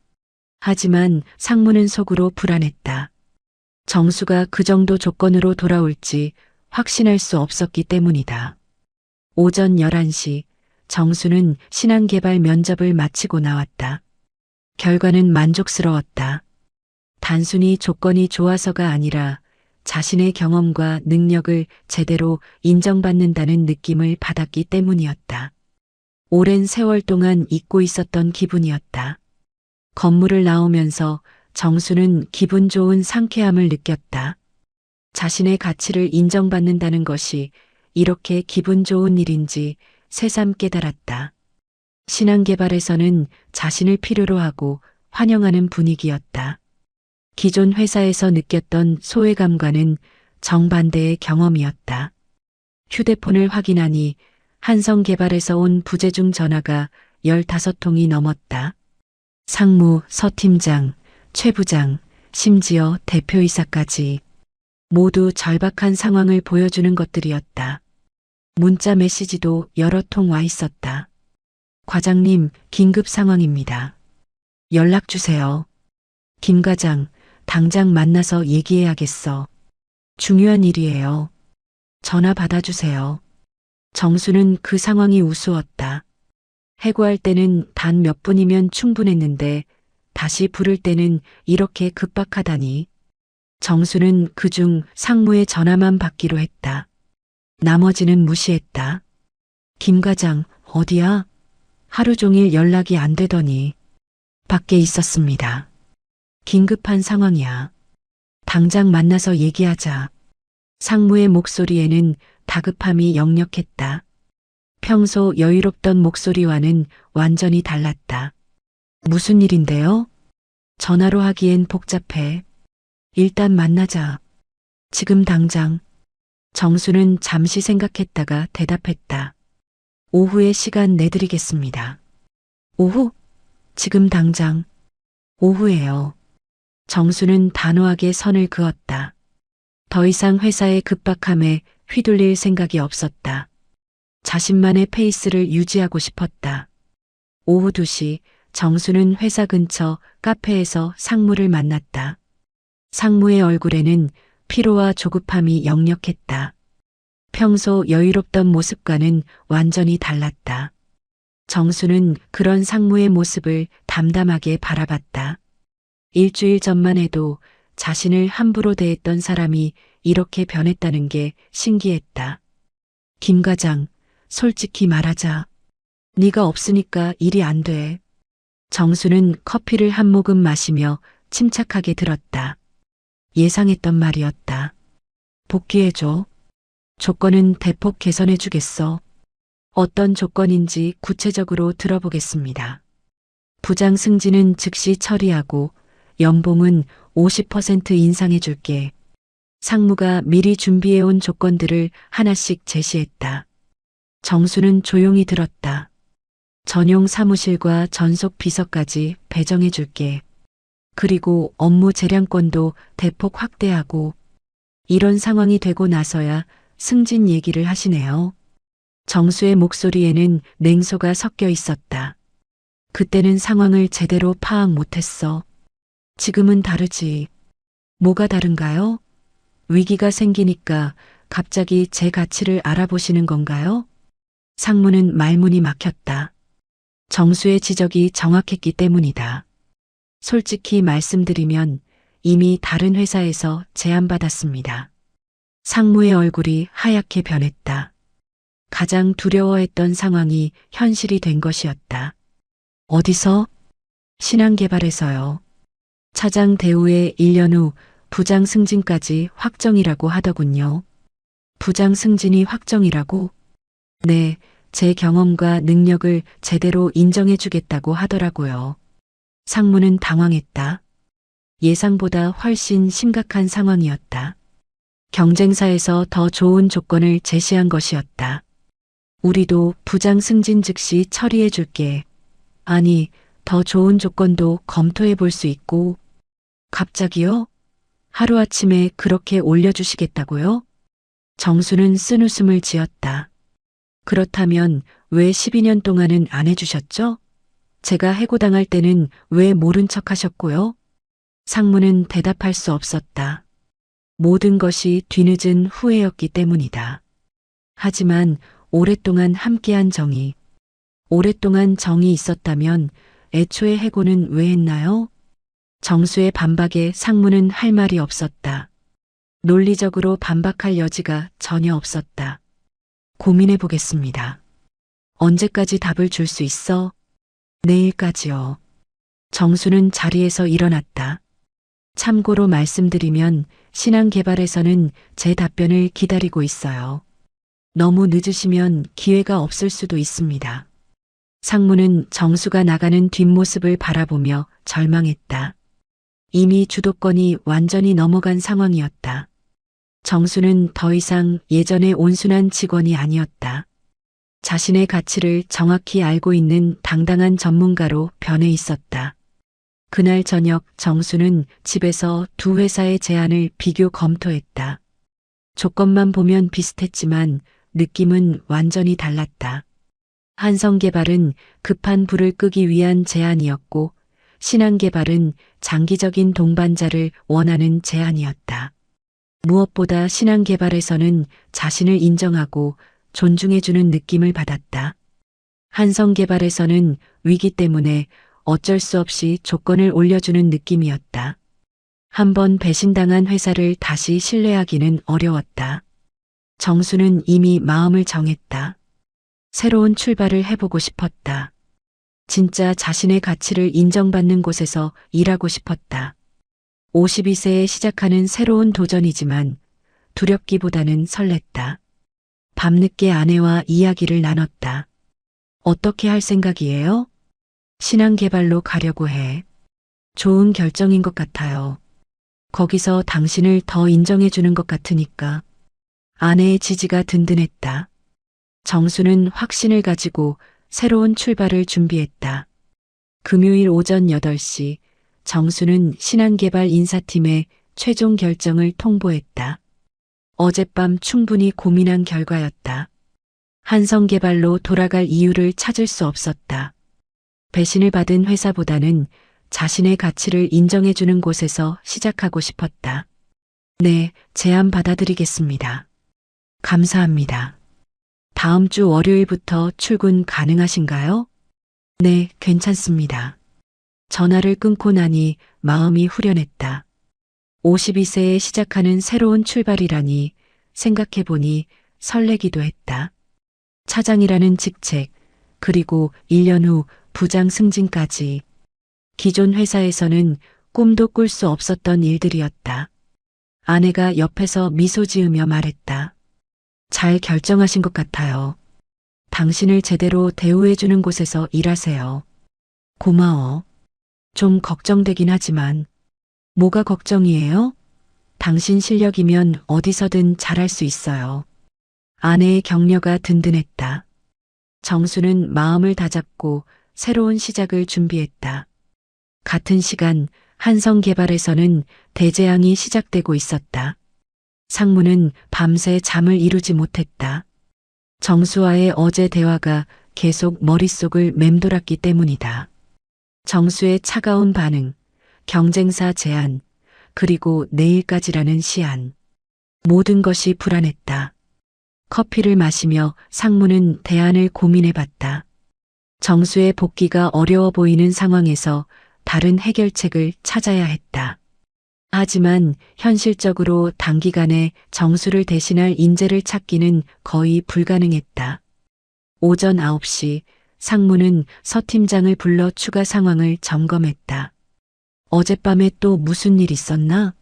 S1: 하지만 상무는 속으로 불안했다. 정수가 그 정도 조건으로 돌아올지 확신할 수 없었기 때문이다. 오전 11시 정수는 신한개발 면접을 마치고 나왔다. 결과는 만족스러웠다. 단순히 조건이 좋아서가 아니라 자신의 경험과 능력을 제대로 인정받는다는 느낌을 받았기 때문이었다. 오랜 세월 동안 잊고 있었던 기분이었다. 건물을 나오면서 정수는 기분 좋은 상쾌함을 느꼈다. 자신의 가치를 인정받는다는 것이 이렇게 기분 좋은 일인지 새삼 깨달았다. 신한개발에서는 자신을 필요로 하고 환영하는 분위기였다. 기존 회사에서 느꼈던 소외감과는 정반대의 경험이었다. 휴대폰을 확인하니 한성개발에서 온 부재중 전화가 15통이 넘었다. 상무, 서 팀장, 최 부장, 심지어 대표이사까지 모두 절박한 상황을 보여주는 것들이었다. 문자 메시지도 여러 통 와 있었다. 과장님, 긴급 상황입니다. 연락 주세요. 김 과장, 당장 만나서 얘기해야겠어. 중요한 일이에요. 전화 받아주세요. 정수는 그 상황이 우스웠다. 해고할 때는 단 몇 분이면 충분했는데 다시 부를 때는 이렇게 급박하다니. 정수는 그중 상무의 전화만 받기로 했다. 나머지는 무시했다. 김 과장, 어디야? 하루 종일 연락이 안 되더니. 밖에 있었습니다. 긴급한 상황이야. 당장 만나서 얘기하자. 상무의 목소리에는 다급함이 역력했다. 평소 여유롭던 목소리와는 완전히 달랐다. 무슨 일인데요? 전화로 하기엔 복잡해. 일단 만나자. 지금 당장. 정수는 잠시 생각했다가 대답했다. 오후에 시간 내드리겠습니다. 오후? 지금 당장. 오후에요. 정수는 단호하게 선을 그었다. 더 이상 회사의 급박함에 휘둘릴 생각이 없었다. 자신만의 페이스를 유지하고 싶었다. 오후 2시 정수는 회사 근처 카페에서 상무를 만났다. 상무의 얼굴에는 피로와 조급함이 역력했다. 평소 여유롭던 모습과는 완전히 달랐다. 정수는 그런 상무의 모습을 담담하게 바라봤다. 일주일 전만 해도 자신을 함부로 대했던 사람이 이렇게 변했다는 게 신기했다. 김 과장, 솔직히 말하자. 네가 없으니까 일이 안 돼. 정수는 커피를 한 모금 마시며 침착하게 들었다. 예상했던 말이었다. 복귀해줘. 조건은 대폭 개선해주겠어. 어떤 조건인지 구체적으로 들어보겠습니다. 부장 승진은 즉시 처리하고 연봉은 50% 인상해줄게. 상무가 미리 준비해온 조건들을 하나씩 제시했다. 정수는 조용히 들었다. 전용 사무실과 전속 비서까지 배정해줄게. 그리고 업무 재량권도 대폭 확대하고. 이런 상황이 되고 나서야 승진 얘기를 하시네요. 정수의 목소리에는 냉소가 섞여 있었다. 그때는 상황을 제대로 파악 못했어. 지금은 다르지. 뭐가 다른가요? 위기가 생기니까 갑자기 제 가치를 알아보시는 건가요? 상무는 말문이 막혔다. 정수의 지적이 정확했기 때문이다. 솔직히 말씀드리면 이미 다른 회사에서 제안받았습니다. 상무의 얼굴이 하얗게 변했다. 가장 두려워했던 상황이 현실이 된 것이었다. 어디서? 신한개발에서요. 차장 대우의 1년 후 부장 승진까지 확정이라고 하더군요. 부장 승진이 확정이라고? 네, 제 경험과 능력을 제대로 인정해주겠다고 하더라고요. 상무는 당황했다. 예상보다 훨씬 심각한 상황이었다. 경쟁사에서 더 좋은 조건을 제시한 것이었다. 우리도 부장 승진 즉시 처리해 줄게. 아니, 더 좋은 조건도 검토해 볼 수 있고. 갑자기요? 하루아침에 그렇게 올려주시겠다고요? 정수는 쓴웃음을 지었다. 그렇다면 왜 12년 동안은 안 해주셨죠? 제가 해고당할 때는 왜 모른 척 하셨고요? 상무는 대답할 수 없었다. 모든 것이 뒤늦은 후회였기 때문이다. 하지만 오랫동안 함께한 정이, 오랫동안 정이 있었다면 애초에 해고는 왜 했나요? 정수의 반박에 상무는 할 말이 없었다. 논리적으로 반박할 여지가 전혀 없었다. 고민해 보겠습니다. 언제까지 답을 줄 수 있어? 내일까지요. 정수는 자리에서 일어났다. 참고로 말씀드리면 신한개발에서는 제 답변을 기다리고 있어요. 너무 늦으시면 기회가 없을 수도 있습니다. 상무는 정수가 나가는 뒷모습을 바라보며 절망했다. 이미 주도권이 완전히 넘어간 상황이었다. 정수는 더 이상 예전의 온순한 직원이 아니었다. 자신의 가치를 정확히 알고 있는 당당한 전문가로 변해 있었다. 그날 저녁 정수는 집에서 두 회사의 제안을 비교 검토했다. 조건만 보면 비슷했지만 느낌은 완전히 달랐다. 한성개발은 급한 불을 끄기 위한 제안이었고 신한개발은 장기적인 동반자를 원하는 제안이었다. 무엇보다 신한개발에서는 자신을 인정하고 존중해주는 느낌을 받았다. 한성개발에서는 위기 때문에 어쩔 수 없이 조건을 올려주는 느낌이었다. 한번 배신당한 회사를 다시 신뢰하기는 어려웠다. 정수는 이미 마음을 정했다. 새로운 출발을 해보고 싶었다. 진짜 자신의 가치를 인정받는 곳에서 일하고 싶었다. 52세에 시작하는 새로운 도전이지만 두렵기보다는 설렜다. 밤늦게 아내와 이야기를 나눴다. 어떻게 할 생각이에요? 신한개발로 가려고 해. 좋은 결정인 것 같아요. 거기서 당신을 더 인정해 주는 것 같으니까. 아내의 지지가 든든했다. 정수는 확신을 가지고 새로운 출발을 준비했다. 금요일 오전 8시 정수는 신한개발 인사팀에 최종 결정을 통보했다. 어젯밤 충분히 고민한 결과였다. 한성개발로 돌아갈 이유를 찾을 수 없었다. 배신을 받은 회사보다는 자신의 가치를 인정해주는 곳에서 시작하고 싶었다. 네, 제안 받아들이겠습니다. 감사합니다. 다음 주 월요일부터 출근 가능하신가요? 네, 괜찮습니다. 전화를 끊고 나니 마음이 후련했다. 52세에 시작하는 새로운 출발이라니 생각해보니 설레기도 했다. 차장이라는 직책, 그리고 1년 후 부장 승진까지. 기존 회사에서는 꿈도 꿀 수 없었던 일들이었다. 아내가 옆에서 미소 지으며 말했다. 잘 결정하신 것 같아요. 당신을 제대로 대우해주는 곳에서 일하세요. 고마워. 좀 걱정되긴 하지만. 뭐가 걱정이에요? 당신 실력이면 어디서든 잘할 수 있어요. 아내의 격려가 든든했다. 정수는 마음을 다잡고 새로운 시작을 준비했다. 같은 시간 한성개발에서는 대재앙이 시작되고 있었다. 상무는 밤새 잠을 이루지 못했다. 정수와의 어제 대화가 계속 머릿속을 맴돌았기 때문이다. 정수의 차가운 반응, 경쟁사 제안, 그리고 내일까지라는 시한. 모든 것이 불안했다. 커피를 마시며 상무는 대안을 고민해봤다. 정수의 복귀가 어려워 보이는 상황에서 다른 해결책을 찾아야 했다. 하지만 현실적으로 단기간에 정수를 대신할 인재를 찾기는 거의 불가능했다. 오전 9시 상무는 서 팀장을 불러 추가 상황을 점검했다. 어젯밤에 또 무슨 일 있었나?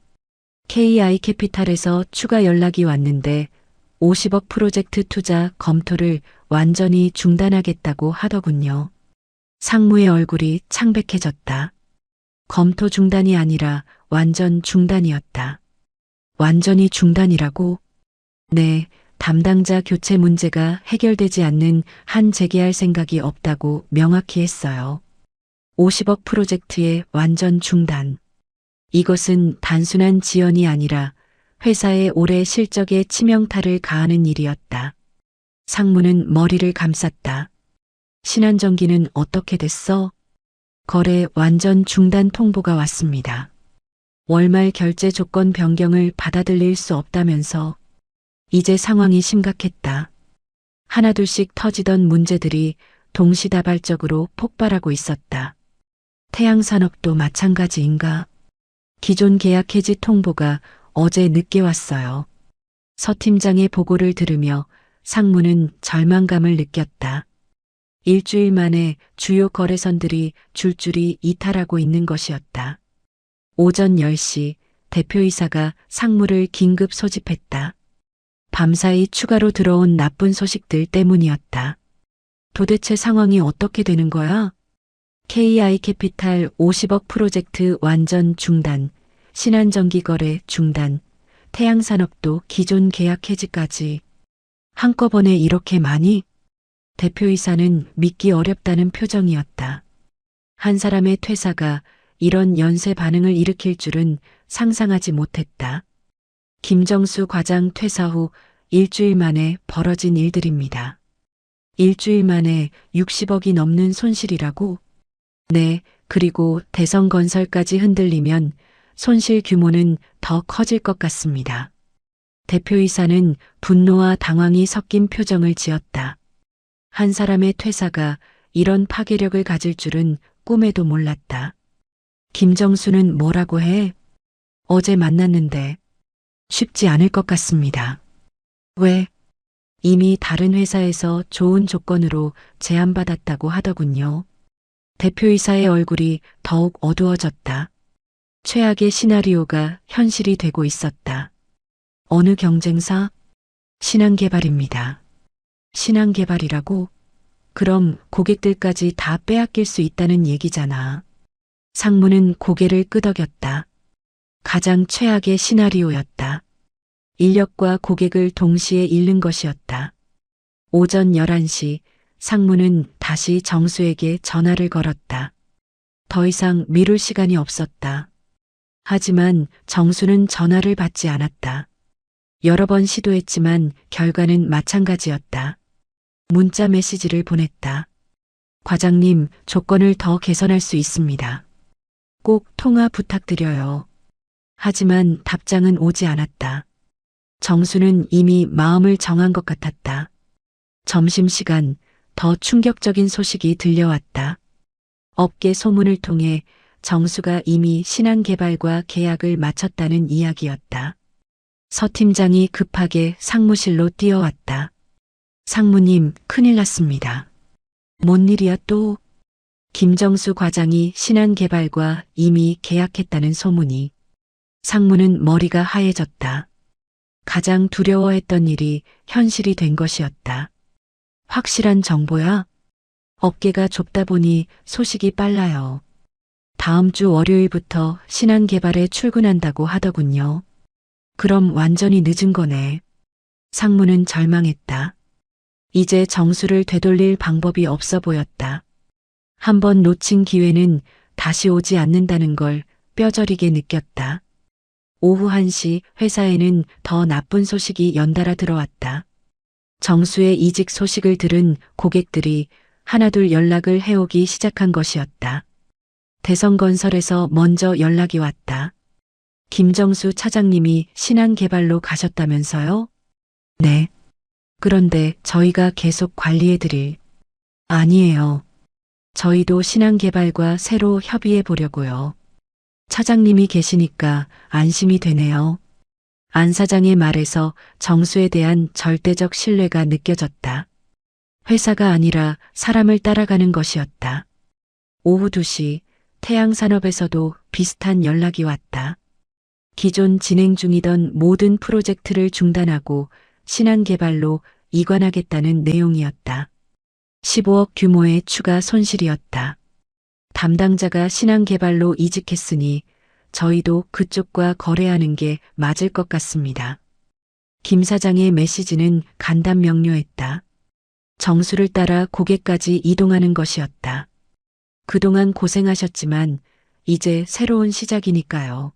S1: KI캐피탈에서 추가 연락이 왔는데 50억 프로젝트 투자 검토를 완전히 중단하겠다고 하더군요. 상무의 얼굴이 창백해졌다. 검토 중단이 아니라 완전 중단이었다. 완전히 중단이라고? 네, 담당자 교체 문제가 해결되지 않는 한 재개할 생각이 없다고 명확히 했어요. 50억 프로젝트의 완전 중단. 이것은 단순한 지연이 아니라 회사의 올해 실적에 치명타를 가하는 일이었다. 상무는 머리를 감쌌다. 신한전기는 어떻게 됐어? 거래 완전 중단 통보가 왔습니다. 월말 결제 조건 변경을 받아들일 수 없다면서. 이제 상황이 심각했다. 하나둘씩 터지던 문제들이 동시다발적으로 폭발하고 있었다. 태양산업도 마찬가지인가? 기존 계약 해지 통보가 어제 늦게 왔어요. 서 팀장의 보고를 들으며 상무는 절망감을 느꼈다. 일주일 만에 주요 거래선들이 줄줄이 이탈하고 있는 것이었다. 오전 10시 대표이사가 상무를 긴급 소집했다. 밤사이 추가로 들어온 나쁜 소식들 때문이었다. 도대체 상황이 어떻게 되는 거야? KI캐피탈 50억 프로젝트 완전 중단, 신한전기 거래 중단, 태양산업도 기존 계약 해지까지. 한꺼번에 이렇게 많이? 대표이사는 믿기 어렵다는 표정이었다. 한 사람의 퇴사가 이런 연쇄 반응을 일으킬 줄은 상상하지 못했다. 김정수 과장 퇴사 후 일주일 만에 벌어진 일들입니다. 일주일 만에 60억이 넘는 손실이라고? 네, 그리고 대성건설까지 흔들리면 손실 규모는 더 커질 것 같습니다. 대표이사는 분노와 당황이 섞인 표정을 지었다. 한 사람의 퇴사가 이런 파괴력을 가질 줄은 꿈에도 몰랐다. 김정수는 뭐라고 해? 어제 만났는데 쉽지 않을 것 같습니다. 왜? 이미 다른 회사에서 좋은 조건으로 제안받았다고 하더군요. 대표이사의 얼굴이 더욱 어두워졌다. 최악의 시나리오가 현실이 되고 있었다. 어느 경쟁사? 신한개발입니다. 신한개발이라고? 그럼 고객들까지 다 빼앗길 수 있다는 얘기잖아. 상무는 고개를 끄덕였다. 가장 최악의 시나리오였다. 인력과 고객을 동시에 잃는 것이었다. 오전 11시 상무는 다시 정수에게 전화를 걸었다. 더 이상 미룰 시간이 없었다. 하지만 정수는 전화를 받지 않았다. 여러 번 시도했지만 결과는 마찬가지였다. 문자 메시지를 보냈다. 과장님, 조건을 더 개선할 수 있습니다. 꼭 통화 부탁드려요. 하지만 답장은 오지 않았다. 정수는 이미 마음을 정한 것 같았다. 점심시간 더 충격적인 소식이 들려왔다. 업계 소문을 통해 정수가 이미 신한개발과 계약을 마쳤다는 이야기였다. 서 팀장이 급하게 상무실로 뛰어왔다. 상무님, 큰일 났습니다. 뭔 일이야 또? 김정수 과장이 신한개발과 이미 계약했다는 소문이. 상무는 머리가 하얘졌다. 가장 두려워했던 일이 현실이 된 것이었다. 확실한 정보야? 업계가 좁다 보니 소식이 빨라요. 다음 주 월요일부터 신한개발에 출근한다고 하더군요. 그럼 완전히 늦은 거네. 상무는 절망했다. 이제 정수를 되돌릴 방법이 없어 보였다. 한번 놓친 기회는 다시 오지 않는다는 걸 뼈저리게 느꼈다. 오후 1시 회사에는 더 나쁜 소식이 연달아 들어왔다. 정수의 이직 소식을 들은 고객들이 하나둘 연락을 해오기 시작한 것이었다. 대성건설에서 먼저 연락이 왔다. 김정수 차장님이 신한개발로 가셨다면서요? 네. 그런데 저희가 계속 관리해드릴. 아니에요. 저희도 신한개발과 새로 협의해 보려고요. 차장님이 계시니까 안심이 되네요. 안 사장의 말에서 정수에 대한 절대적 신뢰가 느껴졌다. 회사가 아니라 사람을 따라가는 것이었다. 오후 2시 태양산업에서도 비슷한 연락이 왔다. 기존 진행 중이던 모든 프로젝트를 중단하고 신한개발로 이관하겠다는 내용이었다. 15억 규모의 추가 손실이었다. 담당자가 신한개발로 이직했으니 저희도 그쪽과 거래하는 게 맞을 것 같습니다. 김 사장의 메시지는 간단 명료했다. 정수를 따라 고객까지 이동하는 것이었다. 그동안 고생하셨지만 이제 새로운 시작이니까요.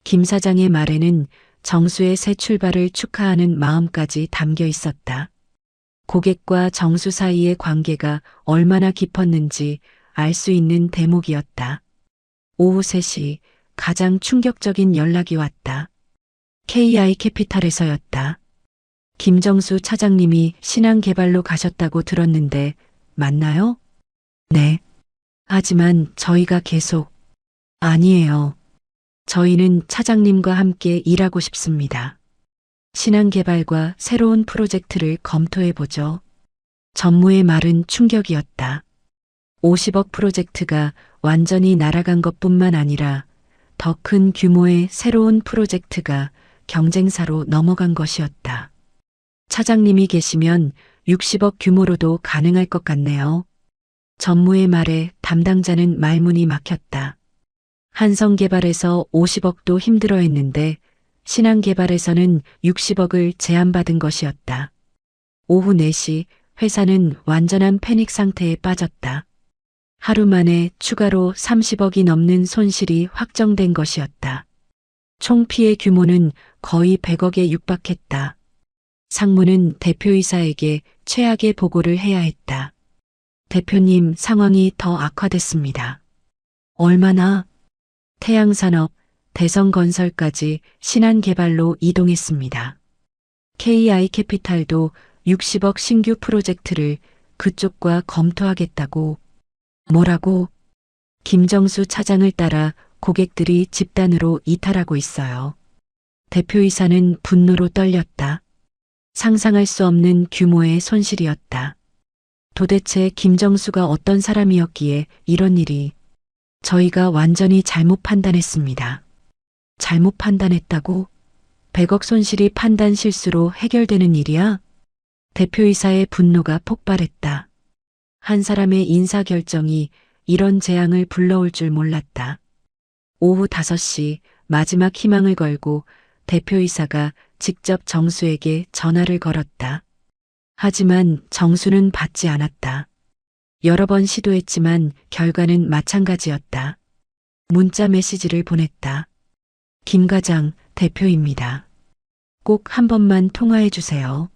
S1: 김 사장의 말에는 정수의 새 출발을 축하하는 마음까지 담겨 있었다. 고객과 정수 사이의 관계가 얼마나 깊었는지 알 수 있는 대목이었다. 오후 3시 가장 충격적인 연락이 왔다. KI캐피탈에서였다. 김정수 차장님이 신한개발로 가셨다고 들었는데 맞나요? 네. 하지만 저희가 계속. 아니에요. 저희는 차장님과 함께 일하고 싶습니다. 신한개발과 새로운 프로젝트를 검토해보죠. 전무의 말은 충격이었다. 50억 프로젝트가 완전히 날아간 것뿐만 아니라 더 큰 규모의 새로운 프로젝트가 경쟁사로 넘어간 것이었다. 차장님이 계시면 60억 규모로도 가능할 것 같네요. 전무의 말에 담당자는 말문이 막혔다. 한성개발에서 50억도 힘들어했는데 신한개발에서는 60억을 제안받은 것이었다. 오후 4시 회사는 완전한 패닉 상태에 빠졌다. 하루 만에 추가로 30억이 넘는 손실이 확정된 것이었다. 총 피해 규모는 거의 100억에 육박했다. 상무는 대표이사에게 최악의 보고를 해야 했다. 대표님, 상황이 더 악화됐습니다. 얼마나? 태양산업, 대성건설까지 신한개발로 이동했습니다. KI캐피탈도 60억 신규 프로젝트를 그쪽과 검토하겠다고. 뭐라고? 김정수 차장을 따라 고객들이 집단으로 이탈하고 있어요. 대표이사는 분노로 떨렸다. 상상할 수 없는 규모의 손실이었다. 도대체 김정수가 어떤 사람이었기에 이런 일이. 저희가 완전히 잘못 판단했습니다. 잘못 판단했다고? 100억 손실이 판단 실수로 해결되는 일이야? 대표이사의 분노가 폭발했다. 한 사람의 인사결정이 이런 재앙을 불러올 줄 몰랐다. 오후 5시 마지막 희망을 걸고 대표이사가 직접 정수에게 전화를 걸었다. 하지만 정수는 받지 않았다. 여러 번 시도했지만 결과는 마찬가지였다. 문자 메시지를 보냈다. 김 과장, 대표입니다. 꼭 한 번만 통화해 주세요.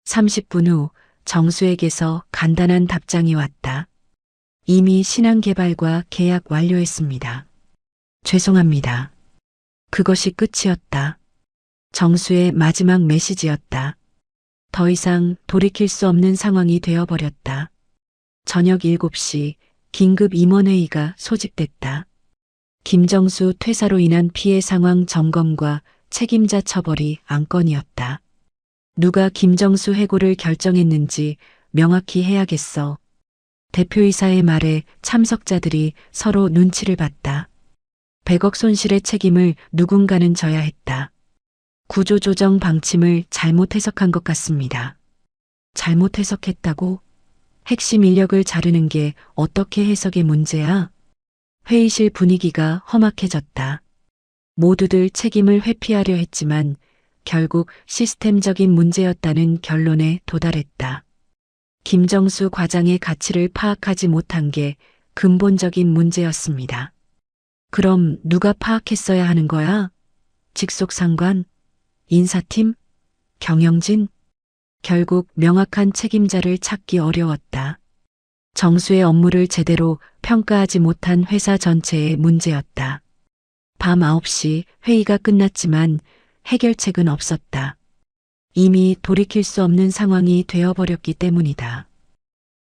S1: 30분 후 정수에게서 간단한 답장이 왔다. 이미 신한개발과 계약 완료했습니다. 죄송합니다. 그것이 끝이었다. 정수의 마지막 메시지였다. 더 이상 돌이킬 수 없는 상황이 되어버렸다. 저녁 7시 긴급 임원회의가 소집됐다. 김정수 퇴사로 인한 피해 상황 점검과 책임자 처벌이 안건이었다. 누가 김정수 해고를 결정했는지 명확히 해야겠어. 대표이사의 말에 참석자들이 서로 눈치를 봤다. 100억 손실의 책임을 누군가는 져야 했다. 구조조정 방침을 잘못 해석한 것 같습니다. 잘못 해석했다고? 핵심 인력을 자르는 게 어떻게 해석의 문제야? 회의실 분위기가 험악해졌다. 모두들 책임을 회피하려 했지만 결국 시스템적인 문제였다는 결론에 도달했다. 김정수 과장의 가치를 파악하지 못한 게 근본적인 문제였습니다. 그럼 누가 파악했어야 하는 거야? 직속상관? 인사팀? 경영진? 결국 명확한 책임자를 찾기 어려웠다. 정수의 업무를 제대로 평가하지 못한 회사 전체의 문제였다. 밤 9시 회의가 끝났지만 해결책은 없었다. 이미 돌이킬 수 없는 상황이 되어버렸기 때문이다.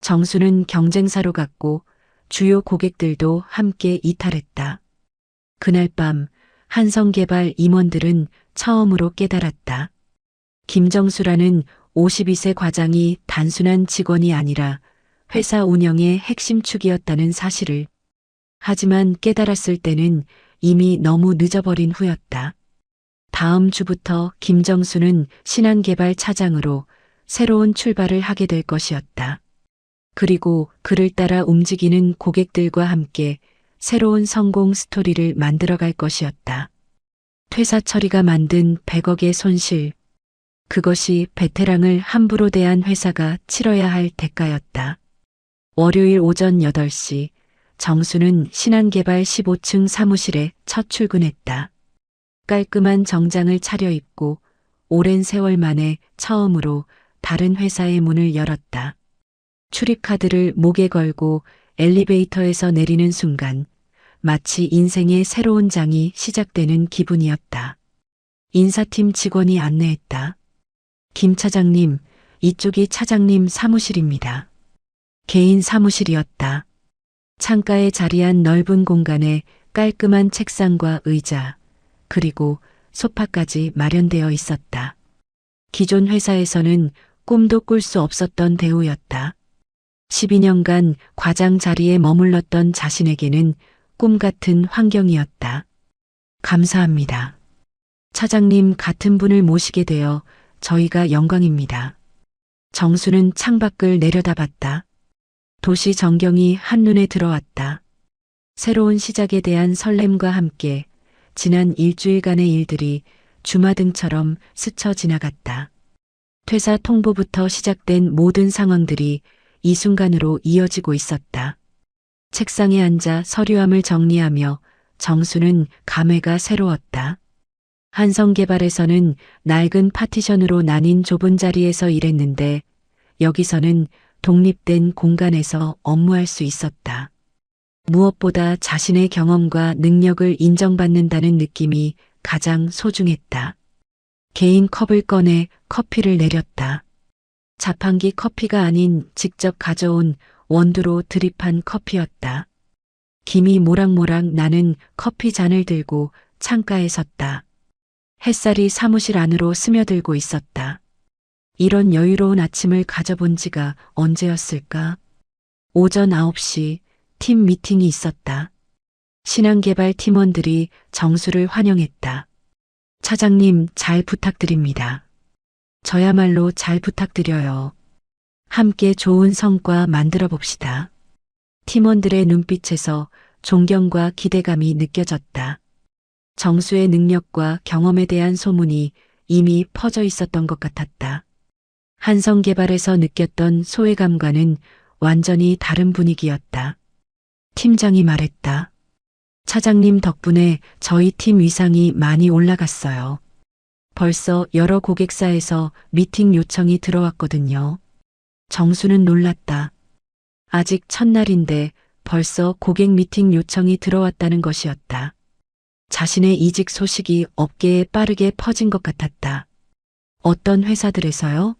S1: 정수는 경쟁사로 갔고 주요 고객들도 함께 이탈했다. 그날 밤 한성개발 임원들은 처음으로 깨달았다. 김정수라는 52세 과장이 단순한 직원이 아니라 회사 운영의 핵심 축이었다는 사실을. 하지만 깨달았을 때는 이미 너무 늦어버린 후였다. 다음 주부터 김정수는 신한개발 차장으로 새로운 출발을 하게 될 것이었다. 그리고 그를 따라 움직이는 고객들과 함께 새로운 성공 스토리를 만들어갈 것이었다. 퇴사 처리가 만든 100억의 손실. 그것이 베테랑을 함부로 대한 회사가 치러야 할 대가였다. 월요일 오전 8시 정수는 신한개발 15층 사무실에 첫 출근했다. 깔끔한 정장을 차려입고 오랜 세월 만에 처음으로 다른 회사의 문을 열었다. 출입카드를 목에 걸고 엘리베이터에서 내리는 순간 마치 인생의 새로운 장이 시작되는 기분이었다. 인사팀 직원이 안내했다. 김 차장님, 이쪽이 차장님 사무실입니다. 개인 사무실이었다. 창가에 자리한 넓은 공간에 깔끔한 책상과 의자, 그리고 소파까지 마련되어 있었다. 기존 회사에서는 꿈도 꿀 수 없었던 대우였다. 12년간 과장 자리에 머물렀던 자신에게는 꿈 같은 환경이었다. 감사합니다. 차장님 같은 분을 모시게 되어 저희가 영광입니다. 정수는 창밖을 내려다봤다. 도시 전경이 한눈에 들어왔다. 새로운 시작에 대한 설렘과 함께 지난 일주일간의 일들이 주마등처럼 스쳐 지나갔다. 퇴사 통보부터 시작된 모든 상황들이 이 순간으로 이어지고 있었다. 책상에 앉아 서류함을 정리하며 정수는 감회가 새로웠다. 한성개발에서는 낡은 파티션으로 나뉜 좁은 자리에서 일했는데 여기서는 독립된 공간에서 업무할 수 있었다. 무엇보다 자신의 경험과 능력을 인정받는다는 느낌이 가장 소중했다. 개인 컵을 꺼내 커피를 내렸다. 자판기 커피가 아닌 직접 가져온 원두로 드립한 커피였다. 김이 모락모락 나는 커피 잔을 들고 창가에 섰다. 햇살이 사무실 안으로 스며들고 있었다. 이런 여유로운 아침을 가져본 지가 언제였을까? 오전 9시 팀 미팅이 있었다. 신한개발 팀원들이 정수를 환영했다. 차장님 잘 부탁드립니다. 저야말로 잘 부탁드려요. 함께 좋은 성과 만들어 봅시다. 팀원들의 눈빛에서 존경과 기대감이 느껴졌다. 정수의 능력과 경험에 대한 소문이 이미 퍼져 있었던 것 같았다. 한성개발에서 느꼈던 소외감과는 완전히 다른 분위기였다. 팀장이 말했다. 차장님 덕분에 저희 팀 위상이 많이 올라갔어요. 벌써 여러 고객사에서 미팅 요청이 들어왔거든요. 정수는 놀랐다. 아직 첫날인데 벌써 고객 미팅 요청이 들어왔다는 것이었다. 자신의 이직 소식이 업계에 빠르게 퍼진 것 같았다. 어떤 회사들에서요?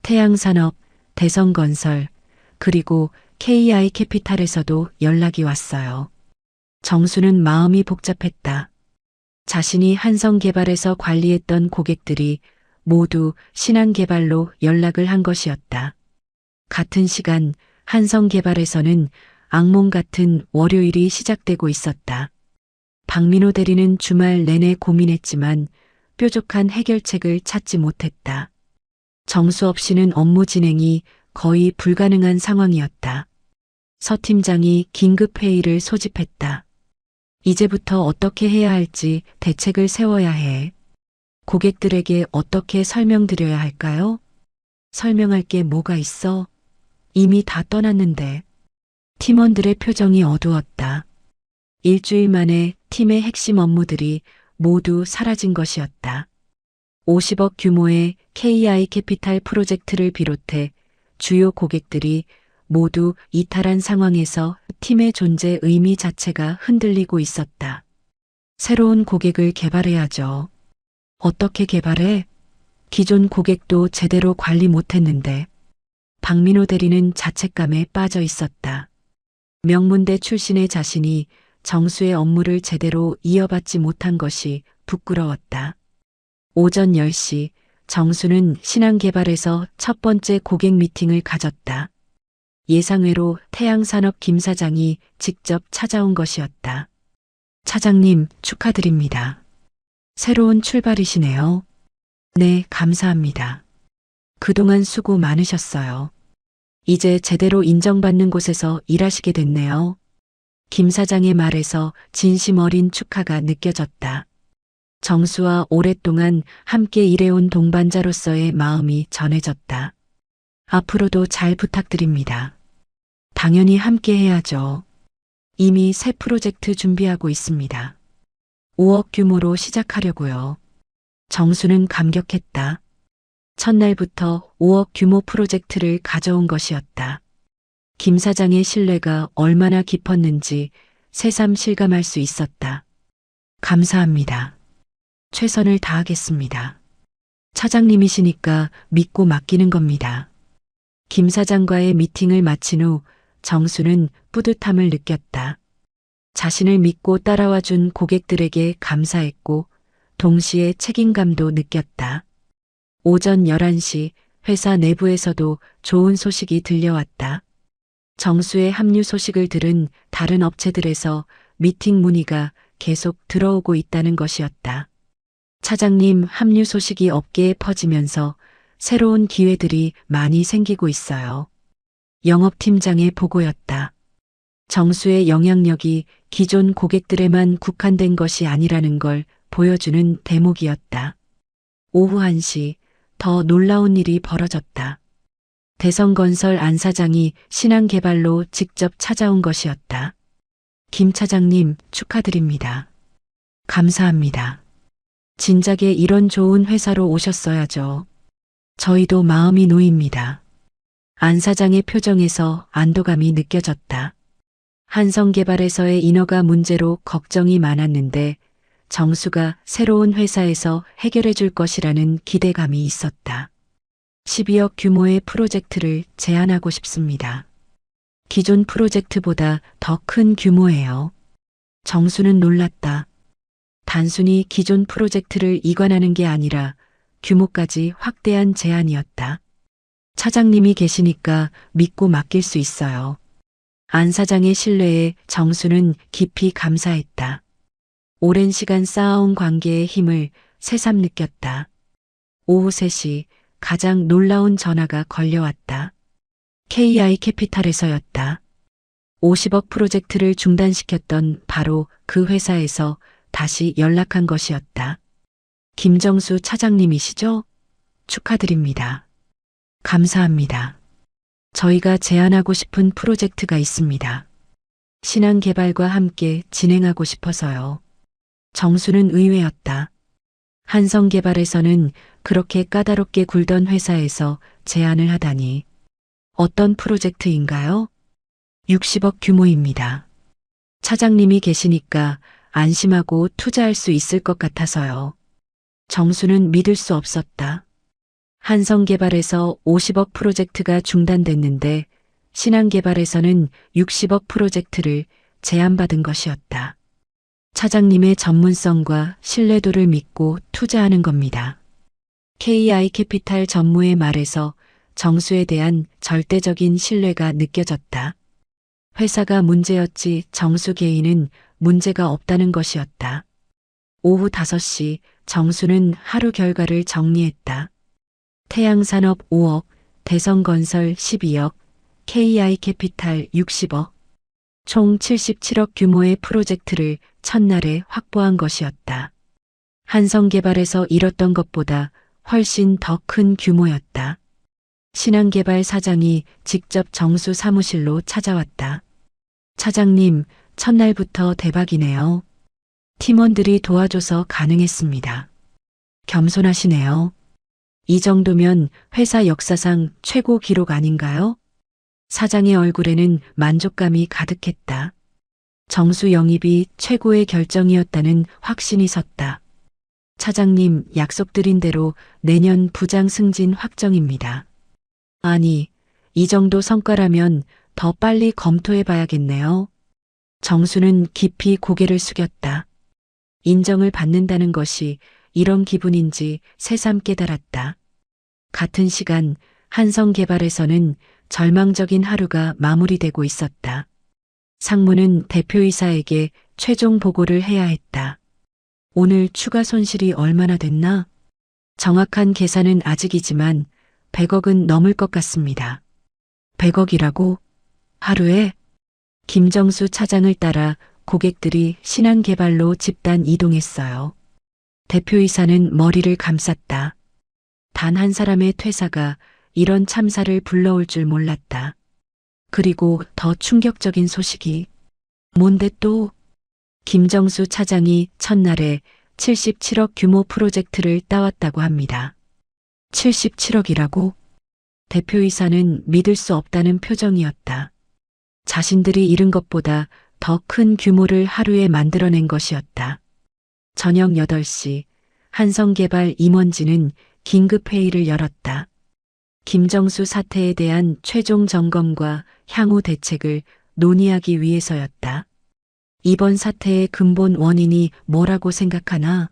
S1: 태양산업, 대성건설, 그리고 KI캐피탈에서도 연락이 왔어요. 정수는 마음이 복잡했다. 자신이 한성개발에서 관리했던 고객들이 모두 신한개발로 연락을 한 것이었다. 같은 시간 한성개발에서는 악몽 같은 월요일이 시작되고 있었다. 박민호 대리는 주말 내내 고민했지만 뾰족한 해결책을 찾지 못했다. 정수 없이는 업무 진행이 거의 불가능한 상황이었다. 서 팀장이 긴급 회의를 소집했다. 이제부터 어떻게 해야 할지 대책을 세워야 해. 고객들에게 어떻게 설명드려야 할까요? 설명할 게 뭐가 있어? 이미 다 떠났는데. 팀원들의 표정이 어두웠다. 일주일 만에 팀의 핵심 업무들이 모두 사라진 것이었다. 50억 규모의 KI캐피탈 프로젝트를 비롯해 주요 고객들이 모두 이탈한 상황에서 팀의 존재 의미 자체가 흔들리고 있었다. 새로운 고객을 개발해야죠. 어떻게 개발해? 기존 고객도 제대로 관리 못했는데. 박민호 대리는 자책감에 빠져 있었다. 명문대 출신의 자신이 정수의 업무를 제대로 이어받지 못한 것이 부끄러웠다. 오전 10시 정수는 신한개발에서 첫 번째 고객 미팅을 가졌다. 예상외로 태양산업 김 사장이 직접 찾아온 것이었다. 차장님, 축하드립니다. 새로운 출발이시네요. 네, 감사합니다. 그동안 수고 많으셨어요. 이제 제대로 인정받는 곳에서 일하시게 됐네요. 김 사장의 말에서 진심 어린 축하가 느껴졌다. 정수와 오랫동안 함께 일해온 동반자로서의 마음이 전해졌다. 앞으로도 잘 부탁드립니다. 당연히 함께 해야죠. 이미 새 프로젝트 준비하고 있습니다. 5억 규모로 시작하려고요. 정수는 감격했다. 첫날부터 5억 규모 프로젝트를 가져온 것이었다. 김 사장의 신뢰가 얼마나 깊었는지 새삼 실감할 수 있었다. 감사합니다. 최선을 다하겠습니다. 차장님이시니까 믿고 맡기는 겁니다. 김 사장과의 미팅을 마친 후 정수는 뿌듯함을 느꼈다. 자신을 믿고 따라와 준 고객들에게 감사했고 동시에 책임감도 느꼈다. 오전 11시 회사 내부에서도 좋은 소식이 들려왔다. 정수의 합류 소식을 들은 다른 업체들에서 미팅 문의가 계속 들어오고 있다는 것이었다. 차장님 합류 소식이 업계에 퍼지면서 새로운 기회들이 많이 생기고 있어요. 영업팀장의 보고였다. 정수의 영향력이 기존 고객들에만 국한된 것이 아니라는 걸 보여주는 대목이었다. 오후 1시 더 놀라운 일이 벌어졌다. 대성건설 안 사장이 신한개발로 직접 찾아온 것이었다. 김 차장님 축하드립니다. 감사합니다. 진작에 이런 좋은 회사로 오셨어야죠. 저희도 마음이 놓입니다. 안 사장의 표정에서 안도감이 느껴졌다. 한성개발에서의 인허가 문제로 걱정이 많았는데 정수가 새로운 회사에서 해결해 줄 것이라는 기대감이 있었다. 12억 규모의 프로젝트를 제안하고 싶습니다. 기존 프로젝트보다 더 큰 규모예요. 정수는 놀랐다. 단순히 기존 프로젝트를 이관하는 게 아니라 규모까지 확대한 제안이었다. 차장님이 계시니까 믿고 맡길 수 있어요. 안 사장의 신뢰에 정수는 깊이 감사했다. 오랜 시간 쌓아온 관계의 힘을 새삼 느꼈다. 오후 3시 가장 놀라운 전화가 걸려왔다. KI캐피탈에서였다. 50억 프로젝트를 중단시켰던 바로 그 회사에서 다시 연락한 것이었다. 김정수 차장님이시죠? 축하드립니다. 감사합니다. 저희가 제안하고 싶은 프로젝트가 있습니다. 신한개발과 함께 진행하고 싶어서요. 정수는 의외였다. 한성개발에서는 그렇게 까다롭게 굴던 회사에서 제안을 하다니. 어떤 프로젝트인가요? 60억 규모입니다. 차장님이 계시니까 안심하고 투자할 수 있을 것 같아서요. 정수는 믿을 수 없었다. 한성개발에서 50억 프로젝트가 중단됐는데 신한개발에서는 60억 프로젝트를 제안받은 것이었다. 차장님의 전문성과 신뢰도를 믿고 투자하는 겁니다. KI캐피탈 전무의 말에서 정수에 대한 절대적인 신뢰가 느껴졌다. 회사가 문제였지 정수 개인은 문제가 없다는 것이었다. 오후 5시 정수는 하루 결과를 정리했다. 태양산업 5억, 대성건설 12억, KI캐피탈 60억, 총 77억 규모의 프로젝트를 첫날에 확보한 것이었다. 한성개발에서 이뤘던 것보다 훨씬 더 큰 규모였다. 신한개발 사장이 직접 정수 사무실로 찾아왔다. 차장님, 첫날부터 대박이네요. 팀원들이 도와줘서 가능했습니다. 겸손하시네요. 이 정도면 회사 역사상 최고 기록 아닌가요? 사장의 얼굴에는 만족감이 가득했다. 정수 영입이 최고의 결정이었다는 확신이 섰다. 차장님, 약속드린 대로 내년 부장 승진 확정입니다. 아니, 이 정도 성과라면 더 빨리 검토해 봐야겠네요. 정수는 깊이 고개를 숙였다. 인정을 받는다는 것이 이런 기분인지 새삼 깨달았다. 같은 시간 한성개발에서는 절망적인 하루가 마무리되고 있었다. 상무는 대표이사에게 최종 보고를 해야 했다. 오늘 추가 손실이 얼마나 됐나? 정확한 계산은 아직이지만 100억은 넘을 것 같습니다. 100억이라고? 하루에? 김정수 차장을 따라 고객들이 신한개발로 집단 이동했어요. 대표이사는 머리를 감쌌다. 단 한 사람의 퇴사가 이런 참사를 불러올 줄 몰랐다. 그리고 더 충격적인 소식이 뭔데 또? 김정수 차장이 첫날에 77억 규모 프로젝트를 따왔다고 합니다. 77억이라고? 대표이사는 믿을 수 없다는 표정이었다. 자신들이 잃은 것보다 더 큰 규모를 하루에 만들어낸 것이었다. 저녁 8시 한성개발 임원진은 긴급회의를 열었다. 김정수 사태에 대한 최종 점검과 향후 대책을 논의하기 위해서였다. 이번 사태의 근본 원인이 뭐라고 생각하나?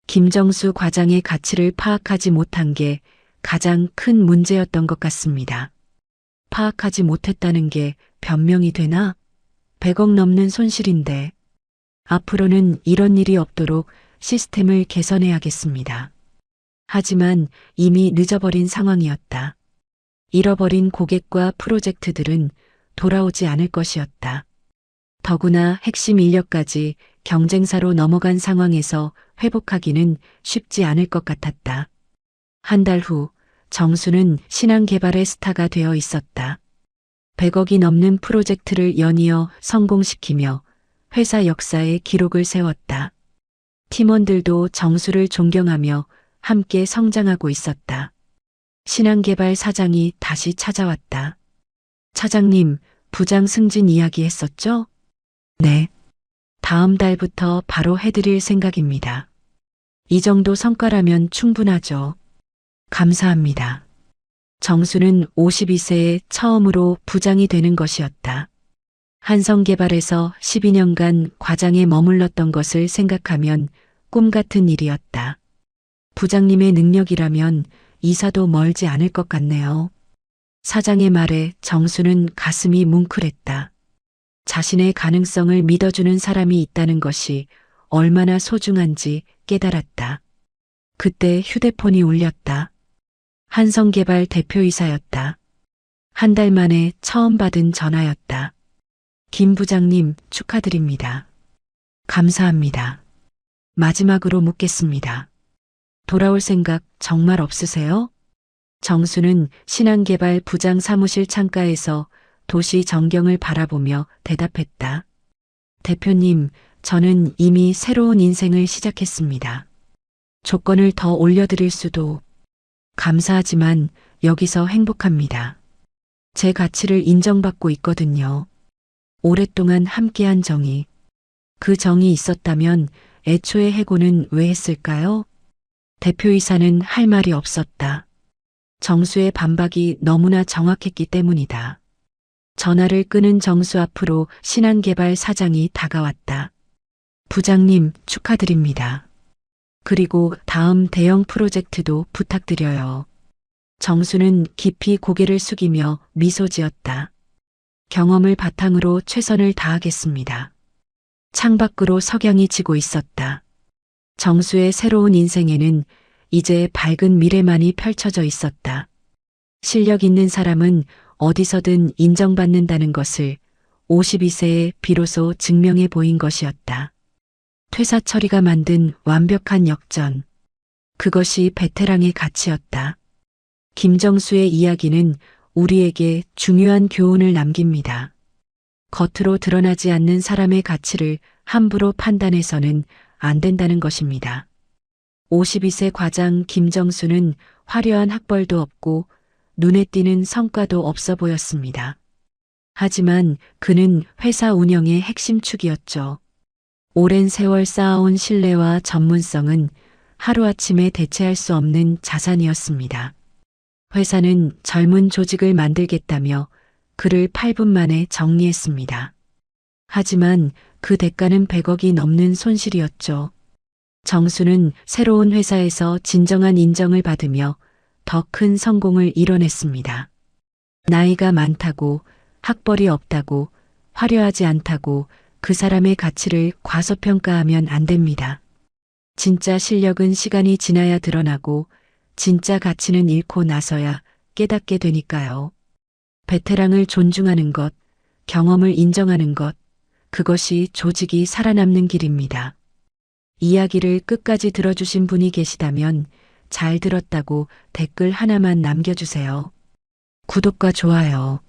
S1: 김정수 과장의 가치를 파악하지 못한 게 가장 큰 문제였던 것 같습니다. 파악하지 못했다는 게 변명이 되나? 100억 넘는 손실인데 앞으로는 이런 일이 없도록 시스템을 개선해야겠습니다. 하지만 이미 늦어버린 상황이었다. 잃어버린 고객과 프로젝트들은 돌아오지 않을 것이었다. 더구나 핵심 인력까지 경쟁사로 넘어간 상황에서 회복하기는 쉽지 않을 것 같았다. 한 달 후 정수는 신한개발의 스타가 되어 있었다. 100억이 넘는 프로젝트를 연이어 성공시키며 회사 역사에 기록을 세웠다. 팀원들도 정수를 존경하며 함께 성장하고 있었다. 신한개발 사장이 다시 찾아왔다. 차장님, 부장 승진 이야기 했었죠? 네. 다음 달부터 바로 해드릴 생각입니다. 이 정도 성과라면 충분하죠. 감사합니다. 정수는 52세에 처음으로 부장이 되는 것이었다. 한성개발에서 12년간 과장에 머물렀던 것을 생각하면 꿈 같은 일이었다. 부장님의 능력이라면 이사도 멀지 않을 것 같네요. 사장의 말에 정수는 가슴이 뭉클했다. 자신의 가능성을 믿어주는 사람이 있다는 것이 얼마나 소중한지 깨달았다. 그때 휴대폰이 울렸다. 한성개발 대표이사였다. 한 달 만에 처음 받은 전화였다. 김 부장님 축하드립니다. 감사합니다. 마지막으로 묻겠습니다. 돌아올 생각 정말 없으세요? 정수는 신한개발 부장 사무실 창가에서 도시 전경을 바라보며 대답했다. 대표님, 저는 이미 새로운 인생을 시작했습니다. 조건을 더 올려드릴 수도. 감사하지만 여기서 행복합니다. 제 가치를 인정받고 있거든요. 오랫동안 함께한 정이. 그 정이 있었다면 애초에 해고는 왜 했을까요? 대표이사는 할 말이 없었다. 정수의 반박이 너무나 정확했기 때문이다. 전화를 끄는 정수 앞으로 신한개발 사장이 다가왔다. 부장님, 축하드립니다. 그리고 다음 대형 프로젝트도 부탁드려요. 정수는 깊이 고개를 숙이며 미소 지었다. 경험을 바탕으로 최선을 다하겠습니다. 창밖으로 석양이 지고 있었다. 정수의 새로운 인생에는 이제 밝은 미래만이 펼쳐져 있었다. 실력 있는 사람은 어디서든 인정받는다는 것을 52세에 비로소 증명해 보인 것이었다. 퇴사 처리가 만든 완벽한 역전. 그것이 베테랑의 가치였다. 김정수의 이야기는 우리에게 중요한 교훈을 남깁니다. 겉으로 드러나지 않는 사람의 가치를 함부로 판단해서는 안 된다는 것입니다. 52세 과장 김정수는 화려한 학벌도 없고 눈에 띄는 성과도 없어 보였습니다. 하지만 그는 회사 운영의 핵심 축이었죠. 오랜 세월 쌓아온 신뢰와 전문성은 하루아침에 대체할 수 없는 자산이었습니다. 회사는 젊은 조직을 만들겠다며 그를 8분 만에 정리했습니다. 하지만 그 대가는 100억이 넘는 손실이었죠. 정수는 새로운 회사에서 진정한 인정을 받으며 더 큰 성공을 이뤄냈습니다. 나이가 많다고, 학벌이 없다고, 화려하지 않다고 그 사람의 가치를 과소평가하면 안 됩니다. 진짜 실력은 시간이 지나야 드러나고 진짜 가치는 잃고 나서야 깨닫게 되니까요. 베테랑을 존중하는 것, 경험을 인정하는 것, 그것이 조직이 살아남는 길입니다. 이야기를 끝까지 들어주신 분이 계시다면 잘 들었다고 댓글 하나만 남겨주세요. 구독과 좋아요.